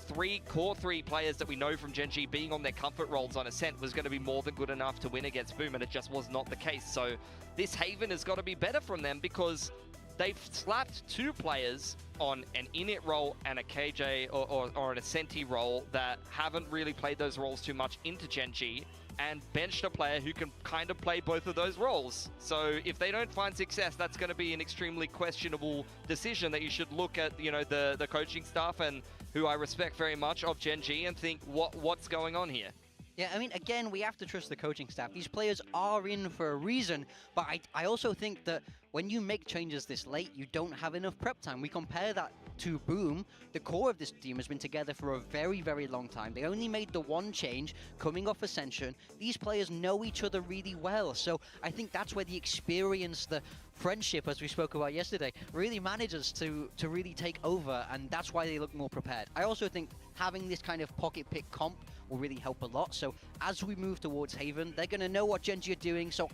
core three players that we know from Gen G being on their comfort roles on Ascent was going to be more than good enough to win against Boom, and it just was not the case. So this Haven has got to be better from them, because they've slapped 2 players on an init role and a KJ or an Ascenti role that haven't really played those roles too much into Gen G, and benched a player who can kind of play both of those roles. So if they don't find success, that's going to be an extremely questionable decision that you should look at, you know, the coaching staff, and who I respect very much, of Gen G, and think, what's going on here? Yeah, I mean, again, we have to trust the coaching staff. These players are in for a reason, but I also think that when you make changes this late, you don't have enough prep time. We compare that to Boom, the core of this team has been together for a very, very long time. They only made the one change coming off Ascension. These players know each other really well. So I think that's where the experience, the friendship, as we spoke about yesterday, really manages to really take over, and that's why they look more prepared. I also think having this kind of pocket pick comp will really help a lot. So as we move towards Haven, they're going to know what Gen G are doing. So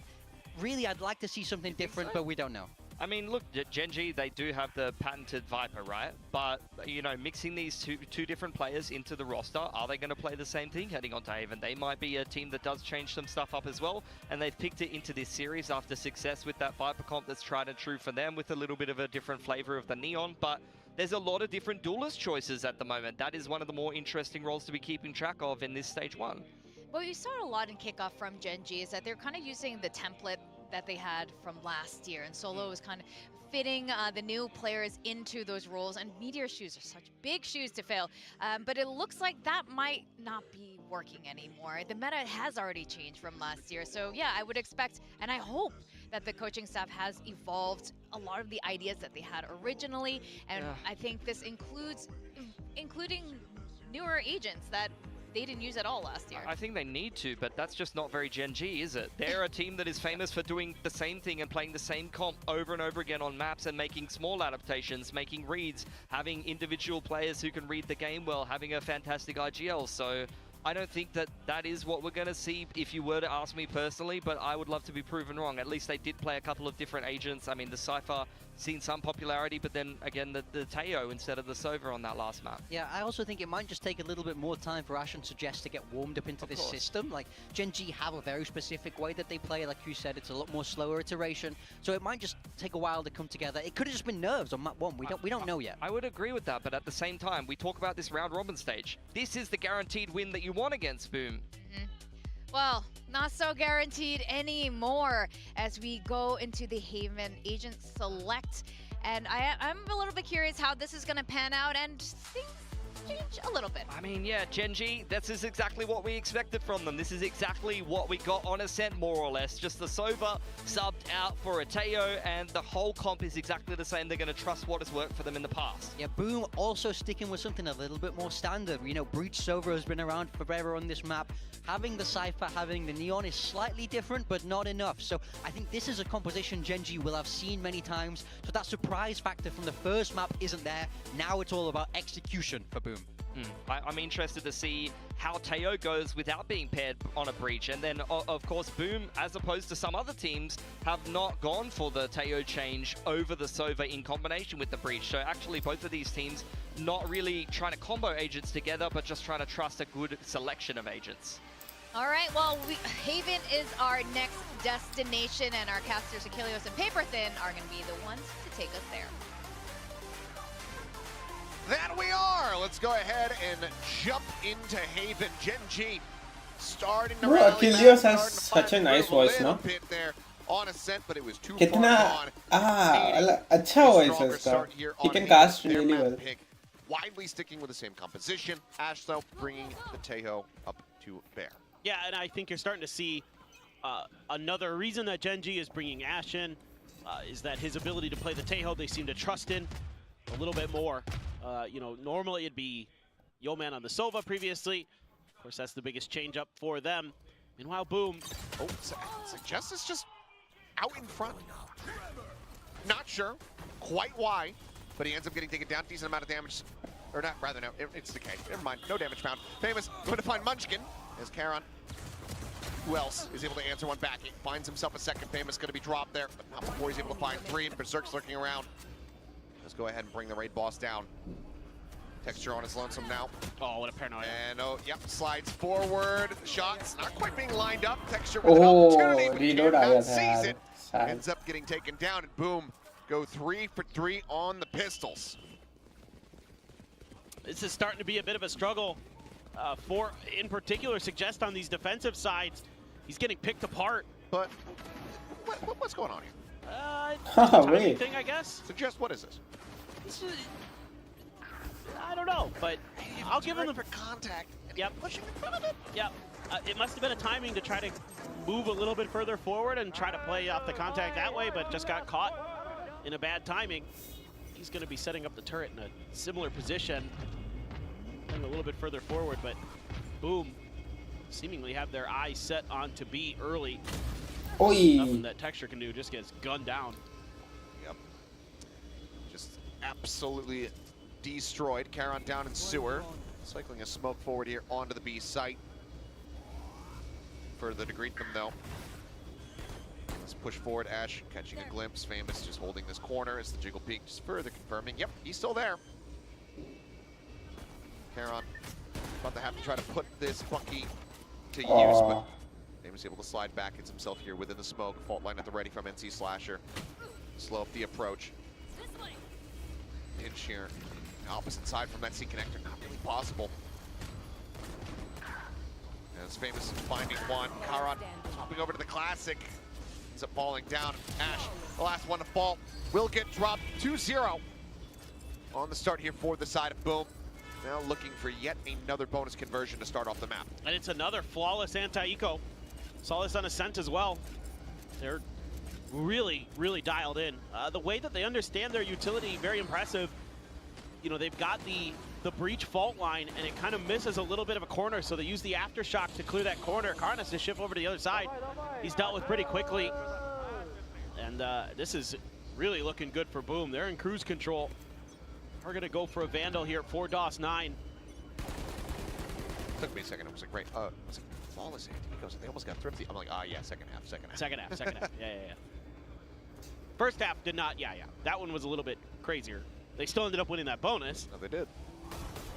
really, I'd like to see something different, but we don't know. I mean, look, Gen G, they do have the patented Viper, right? But, you know, mixing these two different players into the roster, are they going to play the same thing heading on to Haven? They might be a team that does change some stuff up as well, and they've picked it into this series after success with that Viper comp that's tried and true for them, with a little bit of a different flavor of the Neon. But there's a lot of different duelist choices at the moment. That is one of the more interesting roles to be keeping track of in this stage 1. What you saw a lot in kickoff from Gen G is that they're kind of using the template that they had from last year, and Solo was kind of fitting the new players into those roles, and Meteor shoes are such big shoes to fill, but it looks like that might not be working anymore. The meta has already changed from last year, so yeah, I would expect, and I hope that the coaching staff has evolved a lot of the ideas that they had originally, and I think this including newer agents that they didn't use at all last year. I think they need to, but that's just not very Gen G, is it? They're a team that is famous for doing the same thing and playing the same comp over and over again on maps and making small adaptations, making reads, having individual players who can read the game well, having a fantastic IGL. So I don't think that that is what we're going to see if you were to ask me personally, but I would love to be proven wrong. At least they did play a couple of different agents. I mean, the Cypher seen some popularity, but then again, the Teo instead of the Sova on that last map. Yeah, I also think it might just take a little bit more time for Ash and Suggest to get warmed up into this system. Like, Gen G have a very specific way that they play. Like you said, it's a lot more slower iteration. So it might just take a while to come together. It could have just been nerves on map 1. We don't know yet. I would agree with that, but at the same time, we talk about this round robin stage. This is the guaranteed win that you want against Boom. Well, not so guaranteed anymore as we go into the Haven Agent Select. And I'm a little bit curious how this is going to pan out, and things change a little bit. I mean, yeah, Gen G, this is exactly what we expected from them. This is exactly what we got on Ascent, more or less. Just the Sova subbed out for a Teo, and the whole comp is exactly the same. They're going to trust what has worked for them in the past. Yeah, Boom also sticking with something a little bit more standard. You know, Breach Sova has been around forever on this map. Having the Cypher, having the Neon is slightly different, but not enough. So I think this is a composition Gen G will have seen many times. So that surprise factor from the first map isn't there. Now it's all about execution for Boom. I'm interested to see how Teo goes without being paired on a Breach. And then, of course, Boom, as opposed to some other teams, have not gone for the Teo change over the Sova in combination with the Breach. So actually, both of these teams not really trying to combo agents together, but just trying to trust a good selection of agents. All right, well, Haven is our next destination, and our casters Achilles and Paperthin are going to be the ones to take us there. That we are! Let's go ahead and jump into Haven. Gen G starting to rally Achilles back, has such a nice voice, no? bit there on Ascent, but it was too Kitna, अच्छा voice है इसका. He can cast really well. Widely sticking with the same composition. Ash, though, bringing the Tejo up to bear. Yeah, and I think you're starting to see another reason that Gen G is bringing Ash in is that his ability to play the Tejo, they seem to trust in a little bit more. You know, normally it'd be Yeoman on the Sova previously. Of course, that's the biggest change up for them. Meanwhile, Boom. Oh, Suggest is just out in front. Not sure quite why, but he ends up getting taken down. Decent amount of damage. Or not, rather, no, it's Decay. Never mind, no damage found. Famous going to find Munchkin as Charon. Who else is able to answer one back? He finds himself a second. Famous going to be dropped there, but not before he's able to find 3. Berserk's lurking around. Let's go ahead and bring the raid boss down. Texture on his lonesome now. Oh, what a paranoia. And slides forward. Shots not quite being lined up. Texture with an opportunity, but cannot seize it. Ends up getting taken down, and Boom go 3 for 3 on the pistols. This is starting to be a bit of a struggle for, in particular, Suggest on these defensive sides. He's getting picked apart. But what's going on here? Timing thing, I guess. Suggest, what is this? I don't know, but I'll give him the contact. Yep. Pushing in front of it. Yep. It must have been a timing to try to move a little bit further forward and try to play off the contact that way, but just got caught in a bad timing. he's going to be setting up the turret in a similar position, and a little bit further forward, but Boom seemingly have their eyes set on to B early. Nothing that Texture can do, just gets gunned down. Yep. Just absolutely destroyed. Charon down in sewer. Cycling a smoke forward here onto the B site. Further to greet them though. Let's push forward. Ash catching a glimpse. Famous just holding this corner as the jiggle peek just further confirming. Yep, he's still there. Charon about to have to try to put this Bucky to use, but Famous able to slide back. Gets himself here within the smoke. Fault line at the ready from NC Slasher. Slow up the approach. Pinch here. Opposite side from that C connector. Not really possible. As Famous finding one. Charon hopping over to the classic. Ends up falling down. Ash, the last one to fall, will get dropped 2-0 on the start here for the side of Boom. Now looking for yet another bonus conversion to start off the map. And it's another flawless anti-eco. Saw this on Ascent as well. They're really, really dialed in. The way that they understand their utility, very impressive. You know, they've got the breach fault line, and it kind of misses a little bit of a corner, so they use the aftershock to clear that corner. Karn has to shift over to the other side. He's dealt with pretty quickly. And this is really looking good for Boom. They're in cruise control. We're going to go for a Vandal here for DOS9. Took me a second. I was like, right. Was it flawless anti-ecos? They almost got thrifty. I'm like, yeah, second half. Second half. Yeah. First half did not, yeah. That one was a little bit crazier. They still ended up winning that bonus. No, they did.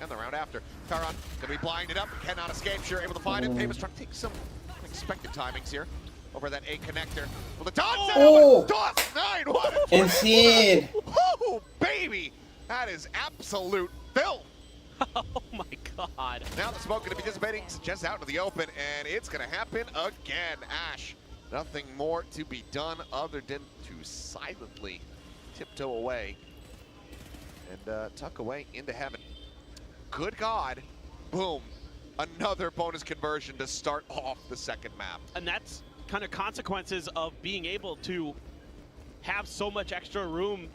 And the round after. Charon gonna be blinded up, cannot escape. Sure, able to find it. Famous trying to take some unexpected timings here. Over that A connector. Well, the dodge DOS9, what a insane! Oh, baby! That is absolute filth. Oh my god. Now the smoke gonna be dissipating just out into the open, and it's gonna happen again. Ash, nothing more to be done other than to silently tiptoe away and tuck away into heaven. Good God, Boom, another bonus conversion to start off the second map. And that's kind of consequences of being able to have so much extra room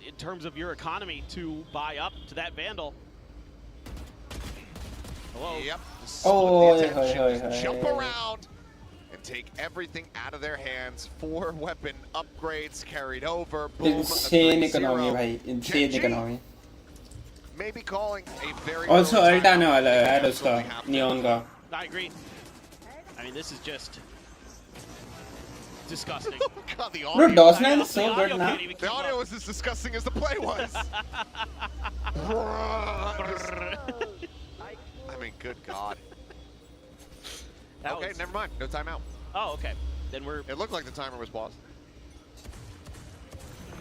in terms of your economy to buy up to that Vandal. Hello. Yep. Oh, jump around and take everything out of their hands. 4 weapon upgrades carried over. Boom. Insane economy, bhai. Insane economy. Maybe calling a very also ult aane wala hai yaar uska neon ka. I agree. I mean, this is just disgusting. God, the Bro, audio. DOS9 is so good now. The audio was as disgusting as the play was. I mean, good God. Okay, never mind. No timeout. Oh, okay. Then we're... It looked like the timer was paused.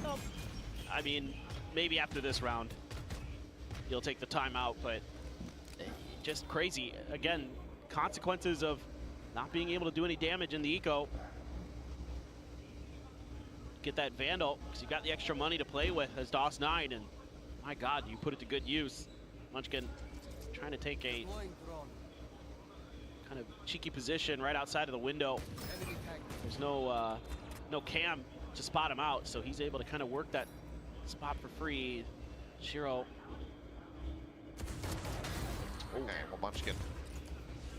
Well, I mean, maybe after this round, you'll take the timeout, but just crazy. Again, consequences of not being able to do any damage in the eco. Get that Vandal, because you got the extra money to play with as DOS9, and my God, you put it to good use. Munchkin trying to take a kind of cheeky position right outside of the window. There's no no cam to spot him out, so he's able to kind of work that spot for free. Shiro. Okay, well, Munchkin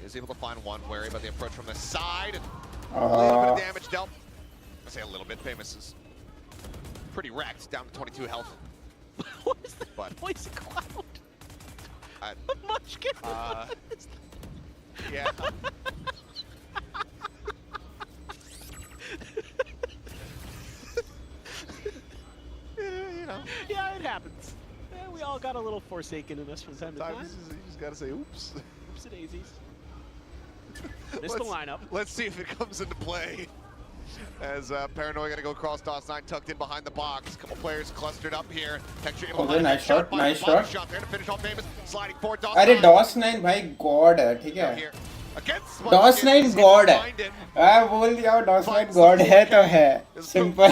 is able to find one. Wary about the approach from the side. A little bit of damage dealt. I say a little bit. Famous is pretty wrecked, down to 22 health. What is that voice cloud? Munchkin. Yeah. You know. Yeah, it happens. Yeah, we all got a little Forsaken in us from time to time. You just gotta say, oops. Oops, daisies. Missed the lineup. Let's see if it comes into play. As Paranoia gonna go across DOS9, tucked in behind the box. A couple players clustered up here. Texture able to nice shot, nice shot. There to finish off Famous, sliding forward. अरे DOS9 भाई God है, ठीक है? DOS9 God है. मैं बोल दिया DOS9 God है तो है. Simple.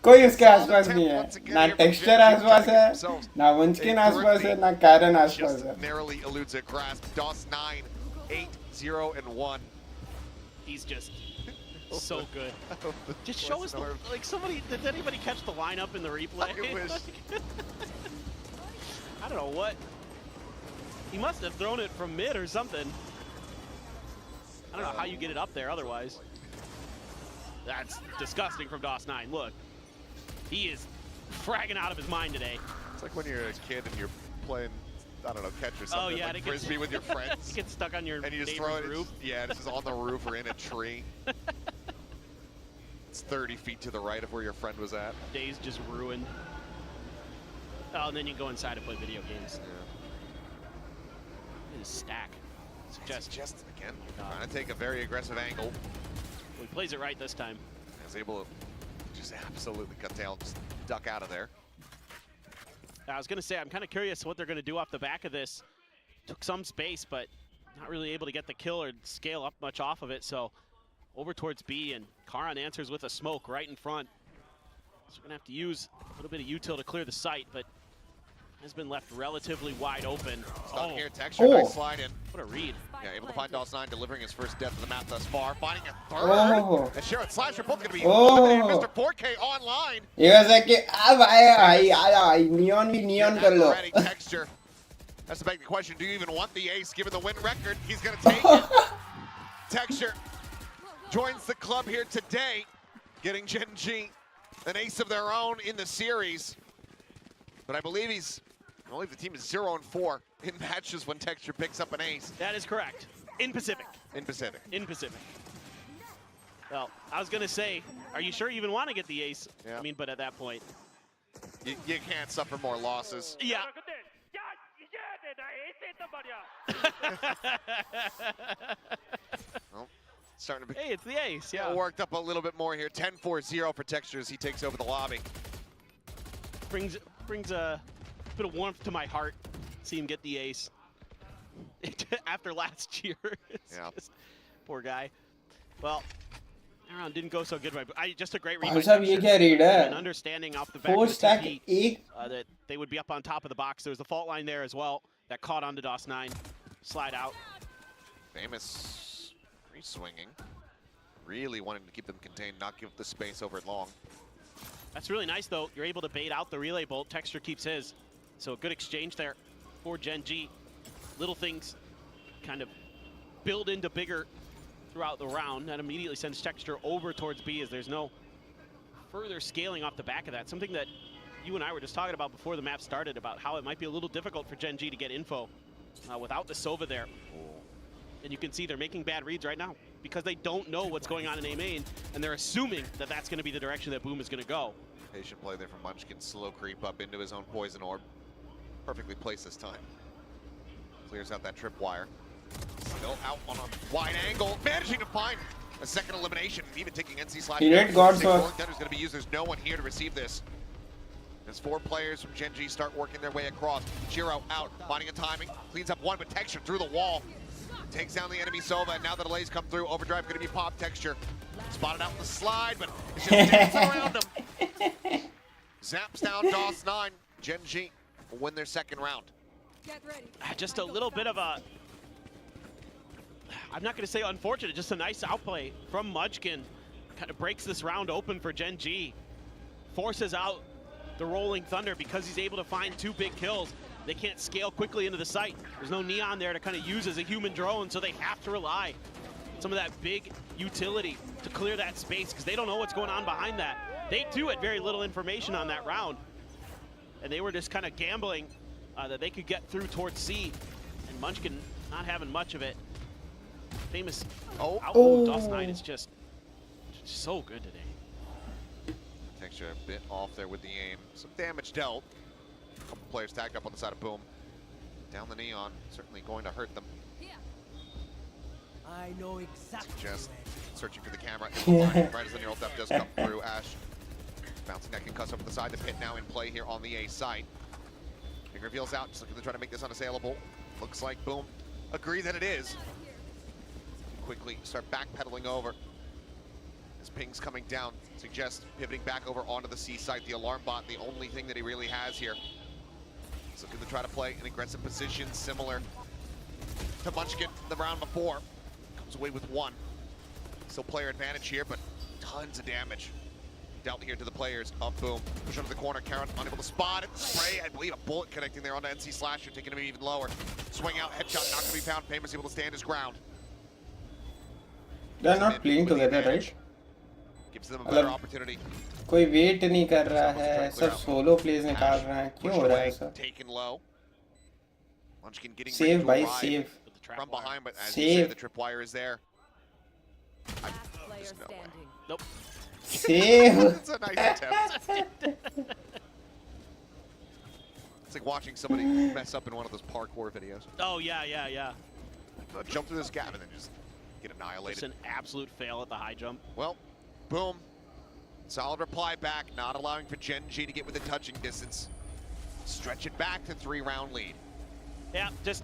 कोई उसके आसपास नहीं है. ना Texture आसपास है, ना Munchkin आसपास है, ना Karen आसपास है. Narrowly eludes a grasp. DOS9, 8-0-1. He's just So good. Just show us, like, somebody, did anybody catch the lineup in the replay? I wish. I don't know what. He must have thrown it from mid or something. I don't know how you get it up there otherwise. That's disgusting from DOS9. Look, he is fragging out of his mind today. It's like when you're a kid and you're playing, I don't know, catch or something, like frisbee with your friends. You get stuck on your and you just throw it. roof. Yeah, this is on the roof or in a tree. It's 30 feet to the right of where your friend was at. Day's just ruined. Oh, and then you go inside and play video games. Yeah. It is stack. Just again, trying to take a very aggressive angle. Well, he plays it right this time. Is able to just absolutely cut tail and just duck out of there. I was going to say, I'm kind of curious what they're going to do off the back of this. Took some space, but not really able to get the kill or scale up much off of it. So over towards B, and Karan answers with a smoke right in front. So we're going to have to use a little bit of util to clear the site, but has been left relatively wide open. Stuck here, Texture, nice slide in. What a read. Yeah, able to find DOS9, delivering his first death of the map thus far. Finding a third. Oh. And Sharon Slash are both going to be eliminated. Mr. 4K online. He was like, neon color. Ready, Texture. That's to beg the question, do you even want the ace given the win record? He's going to take it. Texture joins the club here today, getting Gen G an ace of their own in the series. But I believe the team is 0-4 in matches when Texture picks up an ace. That is correct. In Pacific. In Pacific. In Pacific. Well, I was going to say, are you sure you even want to get the ace? Yeah. I mean, but at that point. You can't suffer more losses. Yeah. Well, starting to be hey, it's the ace, yeah. Worked up a little bit more here. 10-4-0 for Texture as he takes over the lobby. Brings a bit of warmth to my heart. See him get the ace after last year. Yeah. Just, poor guy. Well, that round didn't go so good. Just a great read. An understanding off the back of the TP, that they would be up on top of the box. There was the fault line there as well that caught onto DOS9. Slide out. Famous re-swinging. Really wanting to keep them contained, not give the space over long. That's really nice, though. You're able to bait out the relay bolt. Texture keeps his. So a good exchange there for Gen G. Little things kind of build into bigger throughout the round. That immediately sends Texture over towards B, as there's no further scaling off the back of that. Something that you and I were just talking about before the map started, about how it might be a little difficult for Gen G to get info without the Sova there. And you can see they're making bad reads right now because they don't know what's going on in A main, and they're assuming that that's going to be the direction that Boom is going to go. Patient play there from Munchkin. Slow creep up into his own poison orb. Perfectly placed this time. Clears out that tripwire. Still out on a wide angle. Managing to find a second elimination. Even taking NC Slash. He God's going to be used. There's no one here to receive this. As 4 players from Gen G start working their way across. Shiro out, finding a timing. Cleans up one, but Texture through the wall. Takes down the enemy Sova, and now the delays come through. Overdrive going to be pop. Texture spotted out the slide, but it's just dancing around him. Zaps down DOS9. Gen G will win their second round. Get ready. Just a little bit of a, I'm not going to say unfortunate, just a nice outplay from Munchkin. Kind of breaks this round open for Gen G. Forces out the Rolling Thunder because he's able to find 2 big kills. They can't scale quickly into the site. There's no Neon there to kind of use as a human drone, so they have to rely on some of that big utility to clear that space because they don't know what's going on behind that. They too had very little information on that round, and they were just kind of gambling that they could get through towards C, and Munchkin not having much of it. Famous DOS9 is just so good today. Texture a bit off there with the aim. Some damage dealt. A couple players tagged up on the side of Boom. Down the Neon, certainly going to hurt them. I know exactly. Just searching for the camera. Right as the neural theft does come through. Ash bouncing that concuss over the side. The pit now in play here on the A site. Big reveals out, just looking to try to make this unassailable. Looks like Boom agree that it is. Quickly start backpedaling over. As ping's coming down, suggests pivoting back over onto the C site. The alarm bot, the only thing that he really has here. He's looking to try to play an aggressive position similar to Munchkin the round before. Comes away with 1. Still player advantage here, but tons of damage dealt here to the players of Boom. Push under the corner, Karen unable to spot it. Spray, I believe a bullet connecting there onto NC Slasher, taking him even lower. Swing out, headshot, not gonna be found. Famous able to stand his ground. They're not playing together, right? Gives them a better opportunity. कोई wait नहीं कर रहा है, सब solo pledge निकाल रहा है, क्यों हो रहा है ऐसा? Taken low. Munchkin getting Save by save. From behind, but as you say, the tripwire is there. Player standing. Nope. Save. It's a nice attempt. It's like watching somebody mess up in one of those parkour videos. Oh, yeah. Jump through this gap and then just get annihilated. It's an absolute fail at the high jump. Well, Boom. Solid reply back, not allowing for Gen G to get within touching distance. Stretch it back to 3-round lead. Yeah, just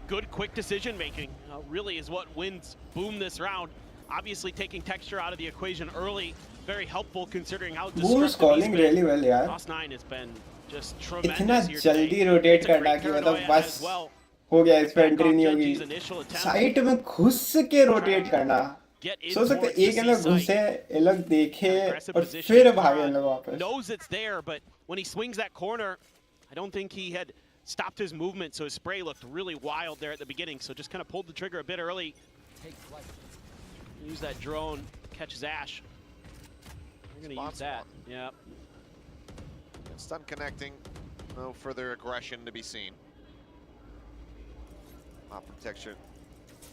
good, quick decision making really is what wins Boom this round. Obviously, taking Texture out of the equation early, very helpful considering how Boom is calling really well, यार. Toss9 has been just tremendous इतना here जल्दी today. Rotate It's a करना great कि paranoia मतलब बस as well. हो गया, इस पे एंट्री नहीं Genji's होगी. initial attempt. साइट में घुस के रोटेट करना. Get in सोच सकते towards the एक अंदर C घुसे, site. ये लोग देखे Aggressive और position. फिर भागे लोग वापस. Knows it's there, but when he swings that corner, I don't think he had stopped his movement, so his spray looked really wild there at the beginning, so just kind of pulled the trigger a bit early. Use that drone, catches Ash. We're going to use that. Yeah. Stun connecting. No further aggression to be seen. Not from Texture.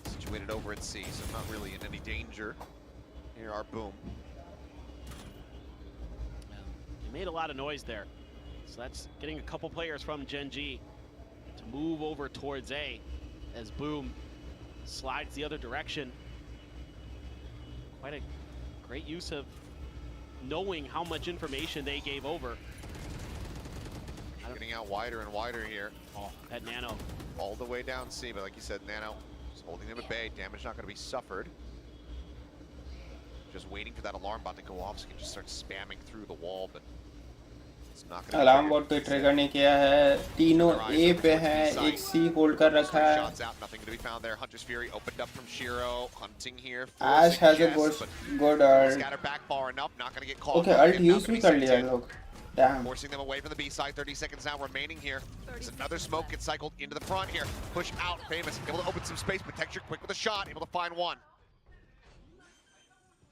Situated over at C, so not really in any danger. Here are Boom. He made a lot of noise there. So that's getting a couple players from Gen G to move over towards A as Boom slides the other direction. Quite a great use of knowing how much information they gave over. Getting out wider and wider here. Oh, that Nano. All the way down C, but like you said, Nano just holding them at bay. Damage not going to be suffered. Just waiting for that alarm bot to go off so he can just start spamming through the wall, but it's not going to alarm bot पे trigger नहीं किया है. तीनों A पे हैं, एक C hold कर रखा है. Shots out, nothing to be found there. Hunter's Fury opened up from Shiro, hunting here. Ash has a good scatter back far enough, not going to get caught. Okay, ult use भी कर लिया लोग. Damn. Forcing them away from the B side. 30 seconds now remaining here. There's another smoke gets cycled into the front here. Push out, Famous able to open some space, but Texture quick with a shot, able to find one.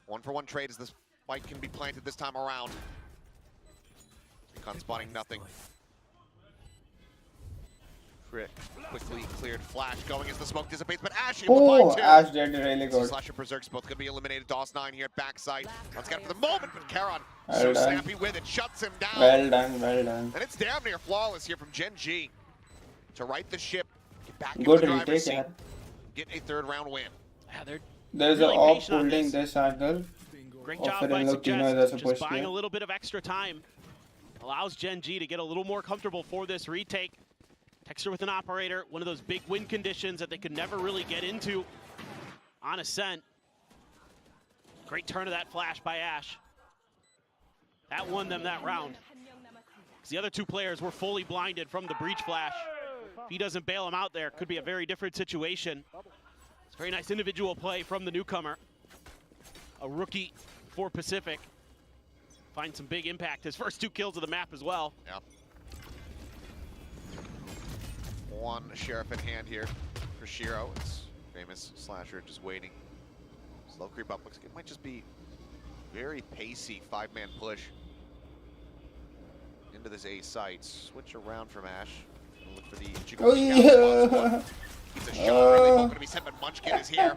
1-for-1 trade as this fight can be planted this time around. Recon spotting nothing. Frick quickly cleared Flash going as the smoke dissipates, but Ash able to find two. Ash did really good. Slasher Berserks both going to be eliminated. DOS9 here at backside. Let's get it for the moment, but Karon Well so done. snappy with it, shuts him down. Well done, well done. And it's damn near flawless here from Gen G to right the ship, get back Good into the driver's seat, retake, get a third-round win. Yeah, there's really an op patient on holding this. this angle. Great Or job फिर by इन लोग तीनों इधर से Suggest, push just buying किया. a little bit of extra time. Allows Gen G to get a little more comfortable for this retake. Texture with an operator, one of those big win conditions that they could never really get into on Ascent. Great turn of that flash by Ash. That won them that round. The other two players were fully blinded from the breach flash. If he doesn't bail them out there, it could be a very different situation. It's a very nice individual play from the newcomer. A rookie for Pacific. Finds some big impact. His first 2 kills of the map as well. Yep. One Sheriff in hand here for Shiro. It's Famous Slasher just waiting. Slow creep up. Looks like it might just be very pacey 5-man push into this A site. Switch around from Ash. Look for the Oh yeah! It's a shot. Really going to be sent, but Munchkin is here.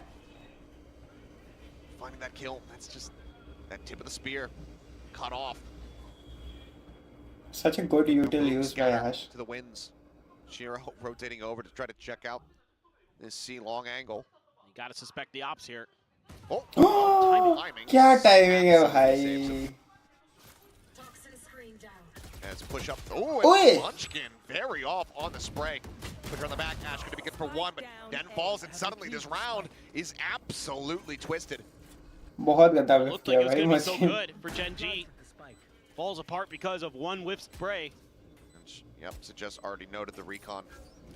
Finding that kill. That's just that tip of the spear. Cut off. Such a good util used by Ash. To the winds. Shiro rotating over to try to check out this C long angle. You gotta suspect the ops here. Oh, timing. क्या timing है भाई? As push up. Oh, and Munchkin very off on the spray. Put her on the back. Ash going to be good for one, but then falls, and suddenly this round is absolutely twisted. बहुत गंदा whiff Looked like किया it was भाई gonna be so Munchkin. good for Gen G. Falls apart because of one whiff spray. Yep, Suggest already noted the recon.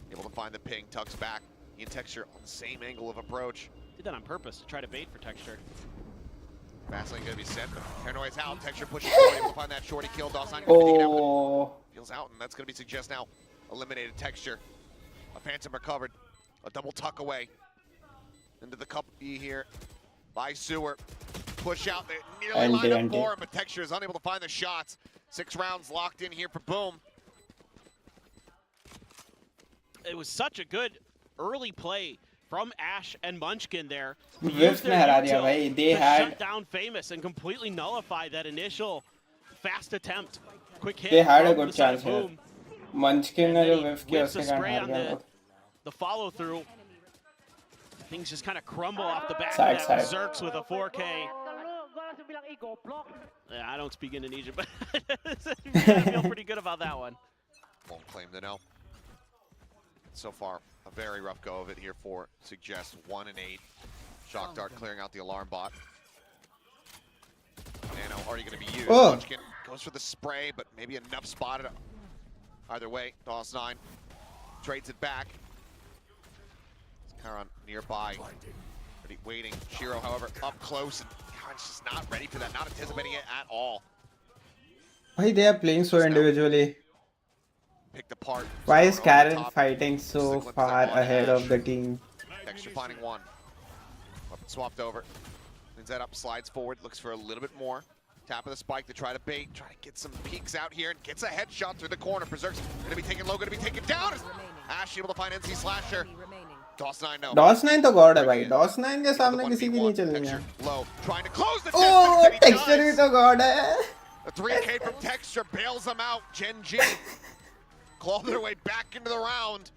Able to find the ping, tucks back. He and Texture on the same angle of approach. Did that on purpose to try to bait for Texture. Fast lane gonna be set, but Paranoia's out. Texture pushes forward, able to find that shorty kill. Dawson feels out, and that's gonna be Suggest now. Eliminated Texture. A Phantom recovered. A double tuck away. Into the cup E here by Sewer. Push out, they nearly lined up for him, but Texture is unable to find the shots. 6 rounds locked in here for Boom. It was such a good early play from Ash and Munchkin there. Whiff में हरा दिया भाई. They had shut down Famous and completely nullify that initial fast attempt. Quick hit. They had a good chance here. Munchkin ने जो whiff किया उसके कारण हार गया. The follow through. Things just kind of crumble off the back Side, of that. Zerks with a 4K. Yeah, I don't speak Indonesian, but I feel pretty good about that one. Won't claim to know. So far, a very rough go of it here for Suggest. 1 and 8. Shock Dart clearing out the alarm bot. Nano already going to be used. Munchkin goes for the spray, but maybe enough spotted. Either way, DOS9 trades it back. Karan nearby, waiting. Shiro, however, up close, and Karan's just not ready for that, not anticipating it at all. Why they are playing so individually? Picked apart. Why is Karan fighting so far ahead of the team? Texture finding one. Weapon swapped over. Cleans that up, slides forward, looks for a little bit more. Tap of the spike to try to bait, try to get some peeks out here, and gets a headshot through the corner. Berserk's gonna be taken low, gonna be taken down. Ash able to find NC Slasher. DOS9 no. DOS9 तो God है भाई. DOS9 के सामने किसी की नहीं चलेंगे. Low, trying to close the Oh, Texture भी तो गॉड है. A 3K from Texture bails them out. Gen.G claw their way back into the round.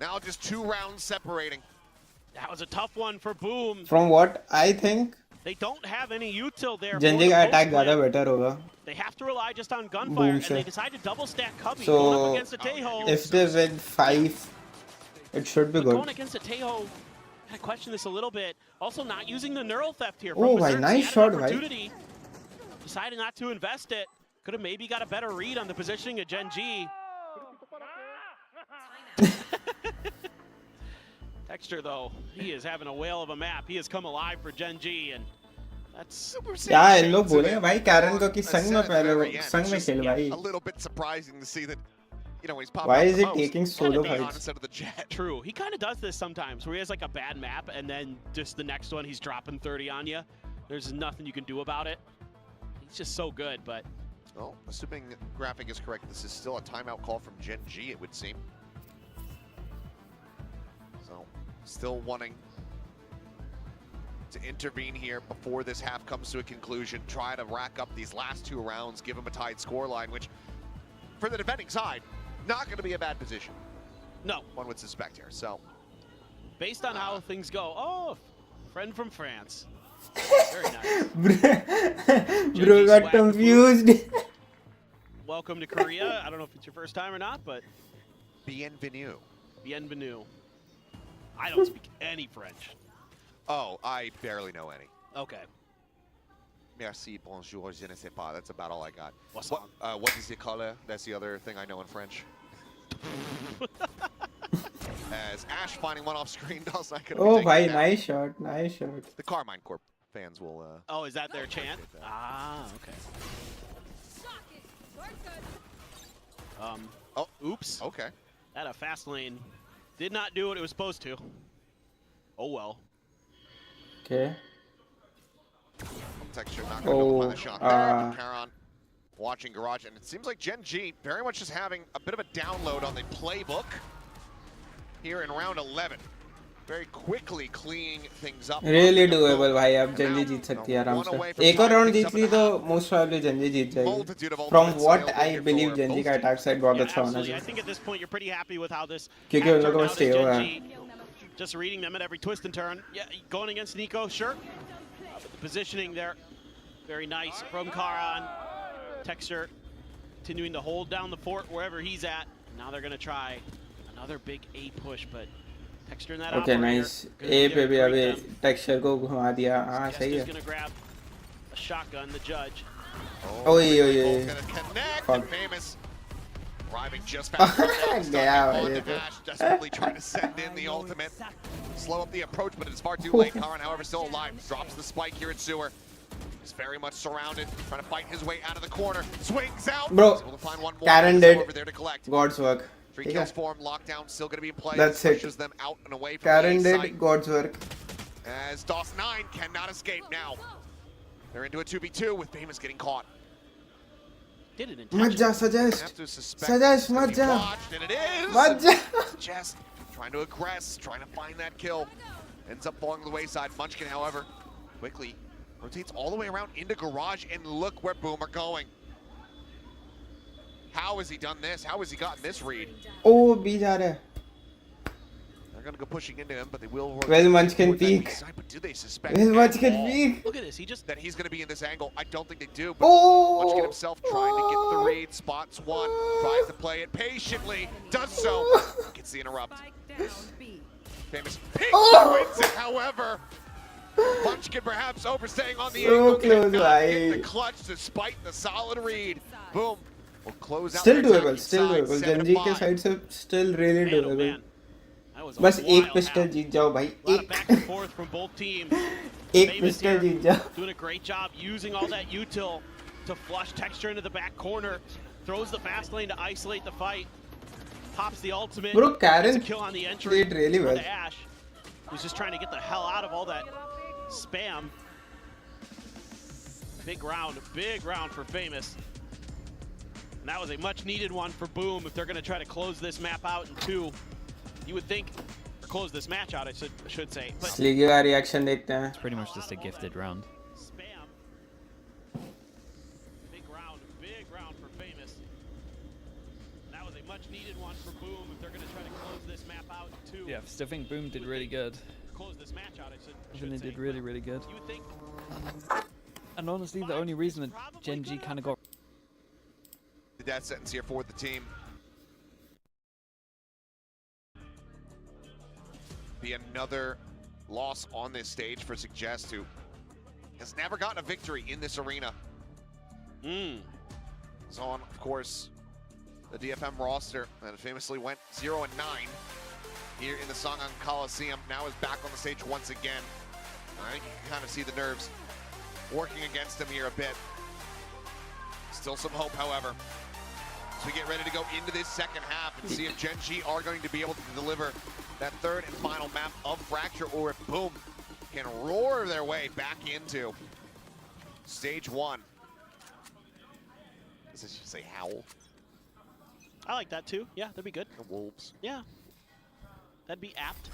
Now just 2 rounds separating. That was a tough one for Boom. From what I think, they don't have any util there. Gen.G का attack ज़्यादा better होगा. They have to rely just on gunfire, and they decide to double stack Cubby So going up against the Tejo. If they win 5, it should be good. Going against the Tejo, I question this a little bit. Also not using the neural theft here. Oh, भाई, nice shot, भाई. Decided not to invest it. Could have maybe got a better read on the positioning of Gen.G. Texture though, he is having a whale of a map. He has come alive for Gen.G, and that's super safe. Yeah, इन लोग बोलेंगे भाई Karan को कि संग में पहले संग में खेल भाई. A little bit surprising to see that, you know, he's popping. Why is he taking solo fights? Instead of the Jet. True, he kind of does this sometimes, where he has like a bad map, and then just the next one he's dropping 30 on you. There's nothing you can do about it. He's just so good, but. Well, assuming graphic is correct, this is still a timeout call from Gen.G, it would seem. So, still wanting to intervene here before this half comes to a conclusion. Try to rack up these last 2 rounds, give them a tied scoreline, which, for the defending side, not going to be a bad position. No. One would suspect here, so. Based on how things go, oh, friend from France. Very nice. Bro got confused. Welcome to Korea. I don't know if it's your first time or not, but Bienvenue. Bienvenue. I don't speak any French. Oh, I barely know any. Okay. Merci, bonjour, je ne sais pas. That's about all I got. What is the color? That's the other thing I know in French. As Ash finding one off screen, does not gonna Oh, bhai, nice shot, nice shot. The Carmine Corp fans will. Oh, is that their chant? Ah, okay. Oh, oops. Okay. That a fast lane did not do what it was supposed to. Oh well. Okay. Texture not going to be able to find the shot there. Karan watching Garage, and it seems like Gen.G very much just having a bit of a download on the playbook here in round 11. Very quickly cleaning things up. Really doable भाई, अब Gen.G जीत सकती है आराम से. एक और round जीत ली तो most probably Gen.G जीत जाएगी. From what I believe, Gen.G का attack side बहुत अच्छा होना चाहिए. I think at this point you're pretty happy with how this. क्योंकि उन लोगों को stay होगा. Just reading them at every twist and turn. Yeah, going against Nico, sure. The positioning there, very nice from Karan. Texture continuing to hold down the fort wherever he's at. Now they're going to try another big A push, but Texture in that Okay, operator, nice. A पे भी अभी Texture को घुमा दिया. हाँ, सही है. Going to grab a shotgun, the judge. Oh, yeah. Going to connect, and Famous arriving just fast. Ash desperately trying to send in the ultimate. Slow up the approach, but it's far too late. Karan, however, still alive. Drops the spike here at Sewer. He's very much surrounded, trying to fight his way out of the corner. Swings out. Bro, able to find one more. Karen did over there to collect. God's work. 3 kills for him. Lockdown still going to be in play. That's it. Pushes them out and away from Karen the did site. God's work. As DOS9 cannot escape now. They're into a 2v2 with Famous getting caught. Did it Majja, suggest. Suggest, Majja. And it is. Majja. Just trying to aggress, trying to find that kill. Ends up falling to the wayside. Munchkin, however, quickly rotates all the way around into Garage, and look where Boom are going. How has he done this? How has he gotten this read? Oh, B जा रहा है. They're gonna go pushing into him, but they will. Well, Munchkin peek. But do they suspect? Well, Munchkin peek. Look at this. That he's gonna be in this angle. I don't think they do. But Oh. Munchkin himself trying to get the read. Spots one. Tries to play it patiently. Does so. Gets the interrupt. Famous peek wins it. However, Munchkin perhaps overstaying on the angle. Close, Get the clutch despite the solid read. Boom. Will close out. Still doable. Still doable. Genji के side से still really doable. बस एक pistol जीत जाओ भाई. एक pistol जीत जाओ. Doing a great job using all that util to flush Texture into the back corner. Throws the fast lane to isolate the fight. Pops the ultimate. Bro, Karen kill on the entry. played really well. Ash, who's just trying to get the hell out of all that spam. Big round for Famous. And that was a much needed one for Boom if they're going to try to close this map out in 2. You would think, or close this match out, I should say. But Sleegy का reaction देखते हैं. It's pretty much just a gifted round. Spam. Big round for Famous. And that was a much needed one for Boom if they're going to try to close this map out in 2. Yeah, I still think Boom did really good. Close this match out, I should They say. did really, really good. You would think. And honestly, the only reason that Genji kind of got The death sentence here for the team. Be another loss on this stage for Suggest, who has never gotten a victory in this arena. It's on, of course, the DFM roster that famously went 0-9 here in the Songang Coliseum. Now is back on the stage once again. I think you can kind of see the nerves working against him here a bit. Still some hope, however. So we get ready to go into this second half and see if Genji are going to be able to deliver that third and final map of Fracture, or if Boom can roar their way back into stage 1. Does this say howl? I like that too. Yeah, that'd be good. The wolves. Yeah. That'd be apt.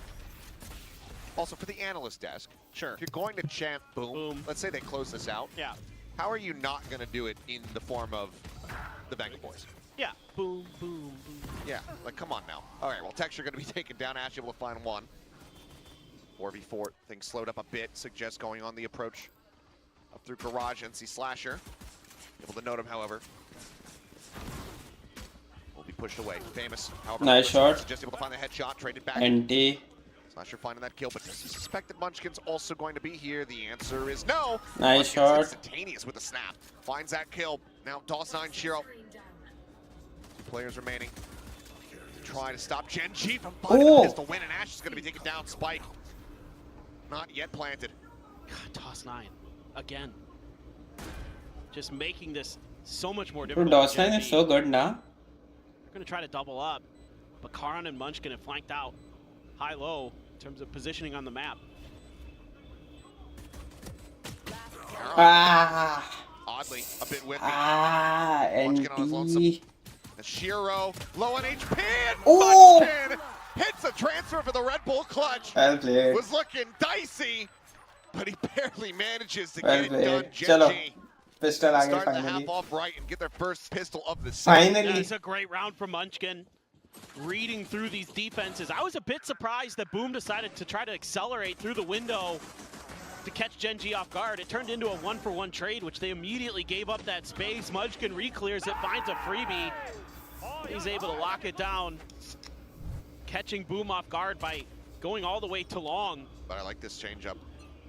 Also, for the analyst desk, Sure. if you're going to chant Boom, let's say they close this out. Yeah. How are you not going to do it in the form of the Venga Boys? Yeah. Boom, boom, boom. Yeah, like, come on now. All right, well, Texture going to be taken down. Ash able to find one. 4v4, things slowed up a bit. Suggest going on the approach up through Garage. NC Slasher able to note him, however. Will be pushed away. Famous, however. Nice shot. Just able to find the headshot, traded back. NT. Slasher finding that kill, but does he suspect that Munchkin's also going to be here? The answer is no. Nice Munchkin's shot. instantaneous with the snap. Finds that kill. Now DOS9 Shiro. 2 players remaining. Try to stop Genji from finding the pistol win, and Ash is going to be taken down. Spike not yet planted. God, DOS9 again. Just making this so much more Bro, difficult. DOS9 is so good now. They're going to try to double up, but Karan and Munchkin have flanked out high-low in terms of positioning on the map. Oddly, a bit whippy. NT. on his lonesome. Shiro, low on HP, and Oh! Munchkin hits a transfer for the Red Bull clutch. Well played. Was looking dicey, but he barely manages to Well get it done. played. Chalo. Genji Pistol आ गई starting the finally. half off right and get their first pistol of the season. Finally. That's a great round for Munchkin. Reading through these defenses. I was a bit surprised that Boom decided to try to accelerate through the window to catch Genji off guard. It turned into a 1-for-1 trade, which they immediately gave up that space. Munchkin reclears it, finds a freebie. He's able to lock it down, catching Boom off guard by going all the way to long. But I like this change-up.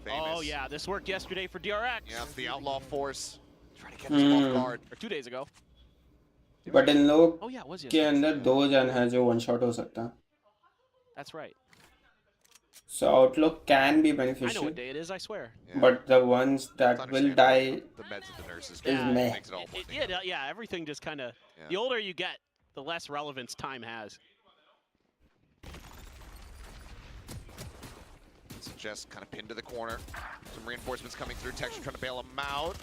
Famous. Oh yeah, this worked yesterday for DRX. Yeah, the Outlaw Force. Trying to get them off guard. Or 2 days ago. But इन लोग Oh yeah, it was के yesterday. अंदर 2 जन हैं जो one shot हो सकता है. That's right. So outlook can be I know beneficial, what day it is, I swear. but the ones that will die The meds of the nurses is meh. makes it all more Yeah, everything just kind of, the older you get, the less relevance time has. So just kind of pinned to the corner. Some reinforcements coming through. Texture trying to bail them out.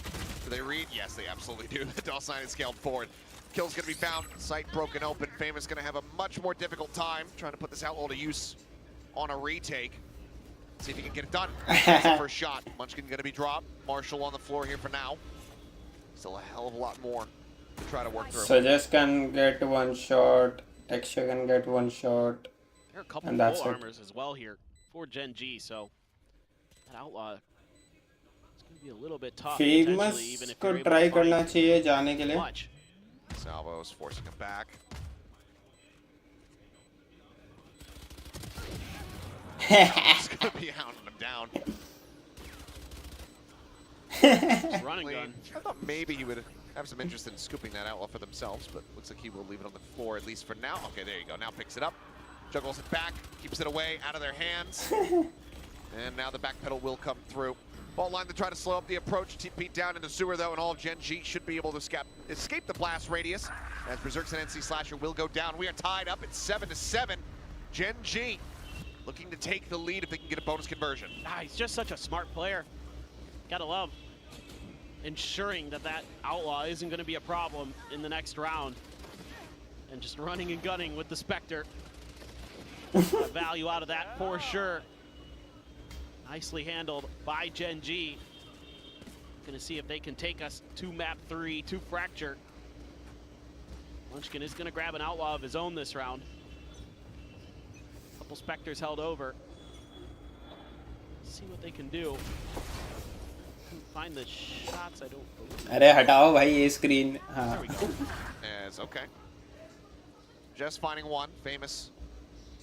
Do they read? Yes, they absolutely do. The DOS9 is scaled forward. Kill's going to be found. Site broken open. Famous going to have a much more difficult time trying to put this outlaw to use on a retake. See if he can get it done. That's the first shot. Munchkin going to be dropped. Marshall on the floor here for now. Still a hell of a lot more to try to work through. So just can get one shot. Texture can get one shot. There are a couple of full armors as well here for Gen G, so that outlaw is going to be a little bit tough. Famous को try करना चाहिए जाने के लिए. Salvo's forcing him back. He's going to be hounding him down. Running gun. I thought maybe he would have some interest in scooping that outlaw for themselves, but looks like he will leave it on the floor, at least for now. Okay, there you go. Now picks it up, juggles it back, keeps it away, out of their hands. And now the back pedal will come through. Ball line to try to slow up the approach. TP down into sewer, though, and all of Gen G should be able to escape the blast radius, as Berserks and NC Slasher will go down. We are tied up at 7-7. Gen G looking to take the lead if they can get a bonus conversion. He's just such a smart player. Gotta love ensuring that that outlaw isn't going to be a problem in the next round. And just running and gunning with the Spectre. Value out of that for sure. Nicely handled by Gen G. Gonna see if they can take us to map 3, to Fracture. Munchkin is gonna grab an outlaw of his own this round. Couple Spectres held over. Let's see what they can do. Find the shots, I don't believe. अरे हटाओ भाई ये screen. There we go. It's okay. Just finding one. Famous.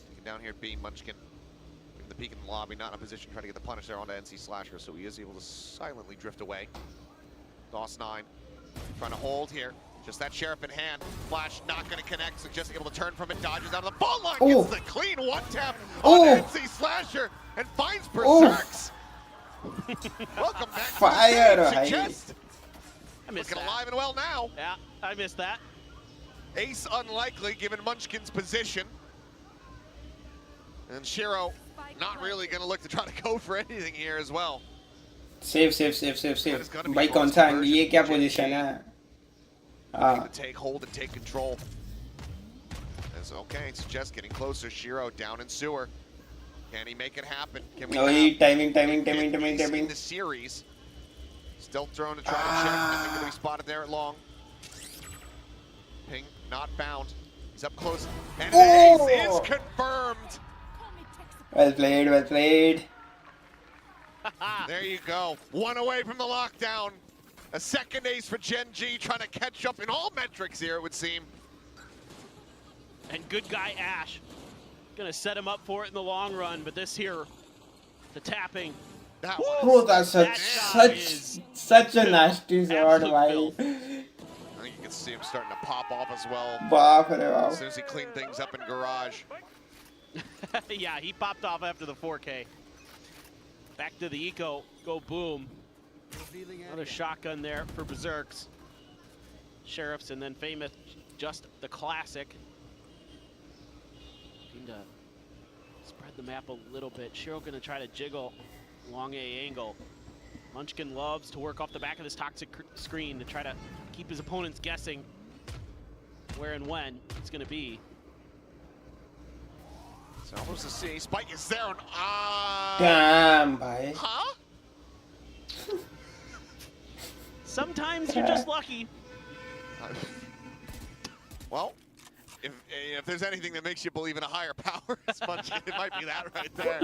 Taking down here at B. Munchkin. The peek in the lobby, not in a position trying to get the punish there onto NC Slasher, so he is able to silently drift away. DOS9 trying to hold here. Just that Sheriff in hand. Flash not going to connect, so just able to turn from it, dodges out of the ball line, gets the clean one tap on NC Slasher and finds Berserks. Welcome back Fire, to the stage. I missed Looking that. alive and well now. Yeah, I missed that. Ace unlikely given Munchkin's position. And Shiro not really going to look to try to go for anything here as well. Save. भाई कौन सा ये क्या position है? Take hold and take control. It's okay, it's just getting closer. Shiro down in sewer. Can he make it happen? Can we timing. the series? Still thrown to try to check. Nothing going to be spotted there at long. Ping not bound. He's up close. And an ace is confirmed. Well played. There you go. One away from the lockdown. A second ace for Gen G, trying to catch up in all metrics here, it would seem. And good guy Ash. Gonna set him up for it in the long run, but this here, the tapping. That's such a nasty shot, भाई. I think you can see him starting to pop off as well. बाप रे बाप. As soon as he cleaned things up in garage. Yeah, he popped off after the 4K. Back to the eco, go boom. Another shotgun there for Berserks. Sheriffs and then Famous, just the classic. Need to spread the map a little bit. Shiro gonna try to jiggle long A angle. Munchkin loves to work off the back of this toxic screen to try to keep his opponents guessing where and when it's gonna be. So almost to see. Spike is there. Damn, bhai. Huh? Sometimes you're just lucky. Well, if there's anything that makes you believe in a higher power, it's Munchkin. It might be that right there.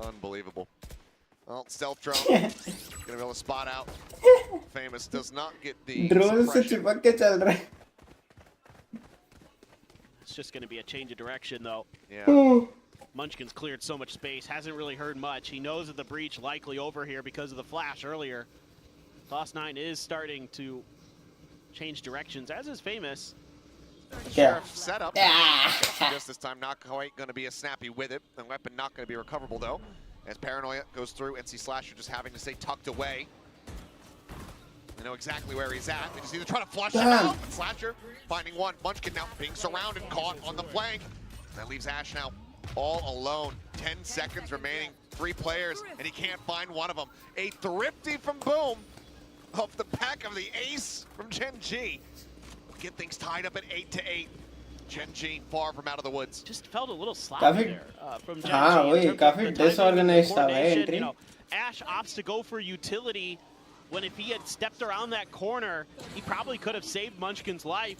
Unbelievable. Well, stealth drone. Gonna be able to spot out. Famous does not get the drone se chipak ke chal raha hai. It's just going to be a change of direction, though. Yeah. Munchkin's cleared so much space, hasn't really heard much. He knows that the breach likely over here because of the flash earlier. DOS9 is starting to change directions, as is Famous. Sheriff setup. Just this time, not quite going to be as snappy with it. The weapon not going to be recoverable though. As Paranoia goes through, NC Slasher just having to stay tucked away. They know exactly where he's at. They just either try to flush him out, but Slasher finding one. Munchkin now being surrounded, caught on the flank. That leaves Ash now all alone. 10 seconds remaining, 3 players, and he can't find one of them. A thrifty from Boom off the back of the ace from Gen G. Get things tied up at 8-8. Gen G far from out of the woods. Just felt a little sloppy there from Gen G. काफी disorganized था भाई entry. You know, Ash opts to go for utility when if he had stepped around that corner, he probably could have saved Munchkin's life.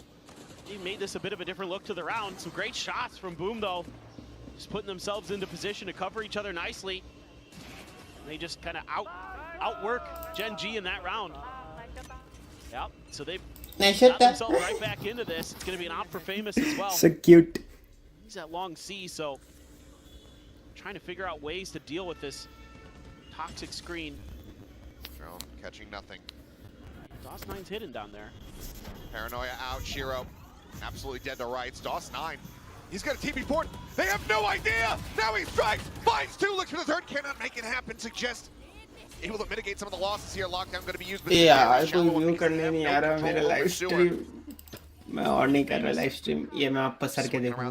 He made this a bit of a different look to the round. Some great shots from Boom though. Just putting themselves into position to cover each other nicely. And they just kind of outwork Gen G in that round. Yep, so they've got themselves right back into this. It's going to be an op for Famous as well. So cute. He's at long C, so trying to figure out ways to deal with this toxic screen. Drone catching nothing. DOS9's hidden down there. Paranoia out, Shiro absolutely dead to rights. DOS9, he's got a TP port. They have no idea. Now he strikes, finds 2, looks for the third, cannot make it happen. Suggest able to mitigate some of the losses here. Lockdown going to be used. Yeah, कोई view करने नहीं आ रहा मेरा live stream. मैं और नहीं कर रहा live stream. ये मैं आप पर सर के देखूंगा.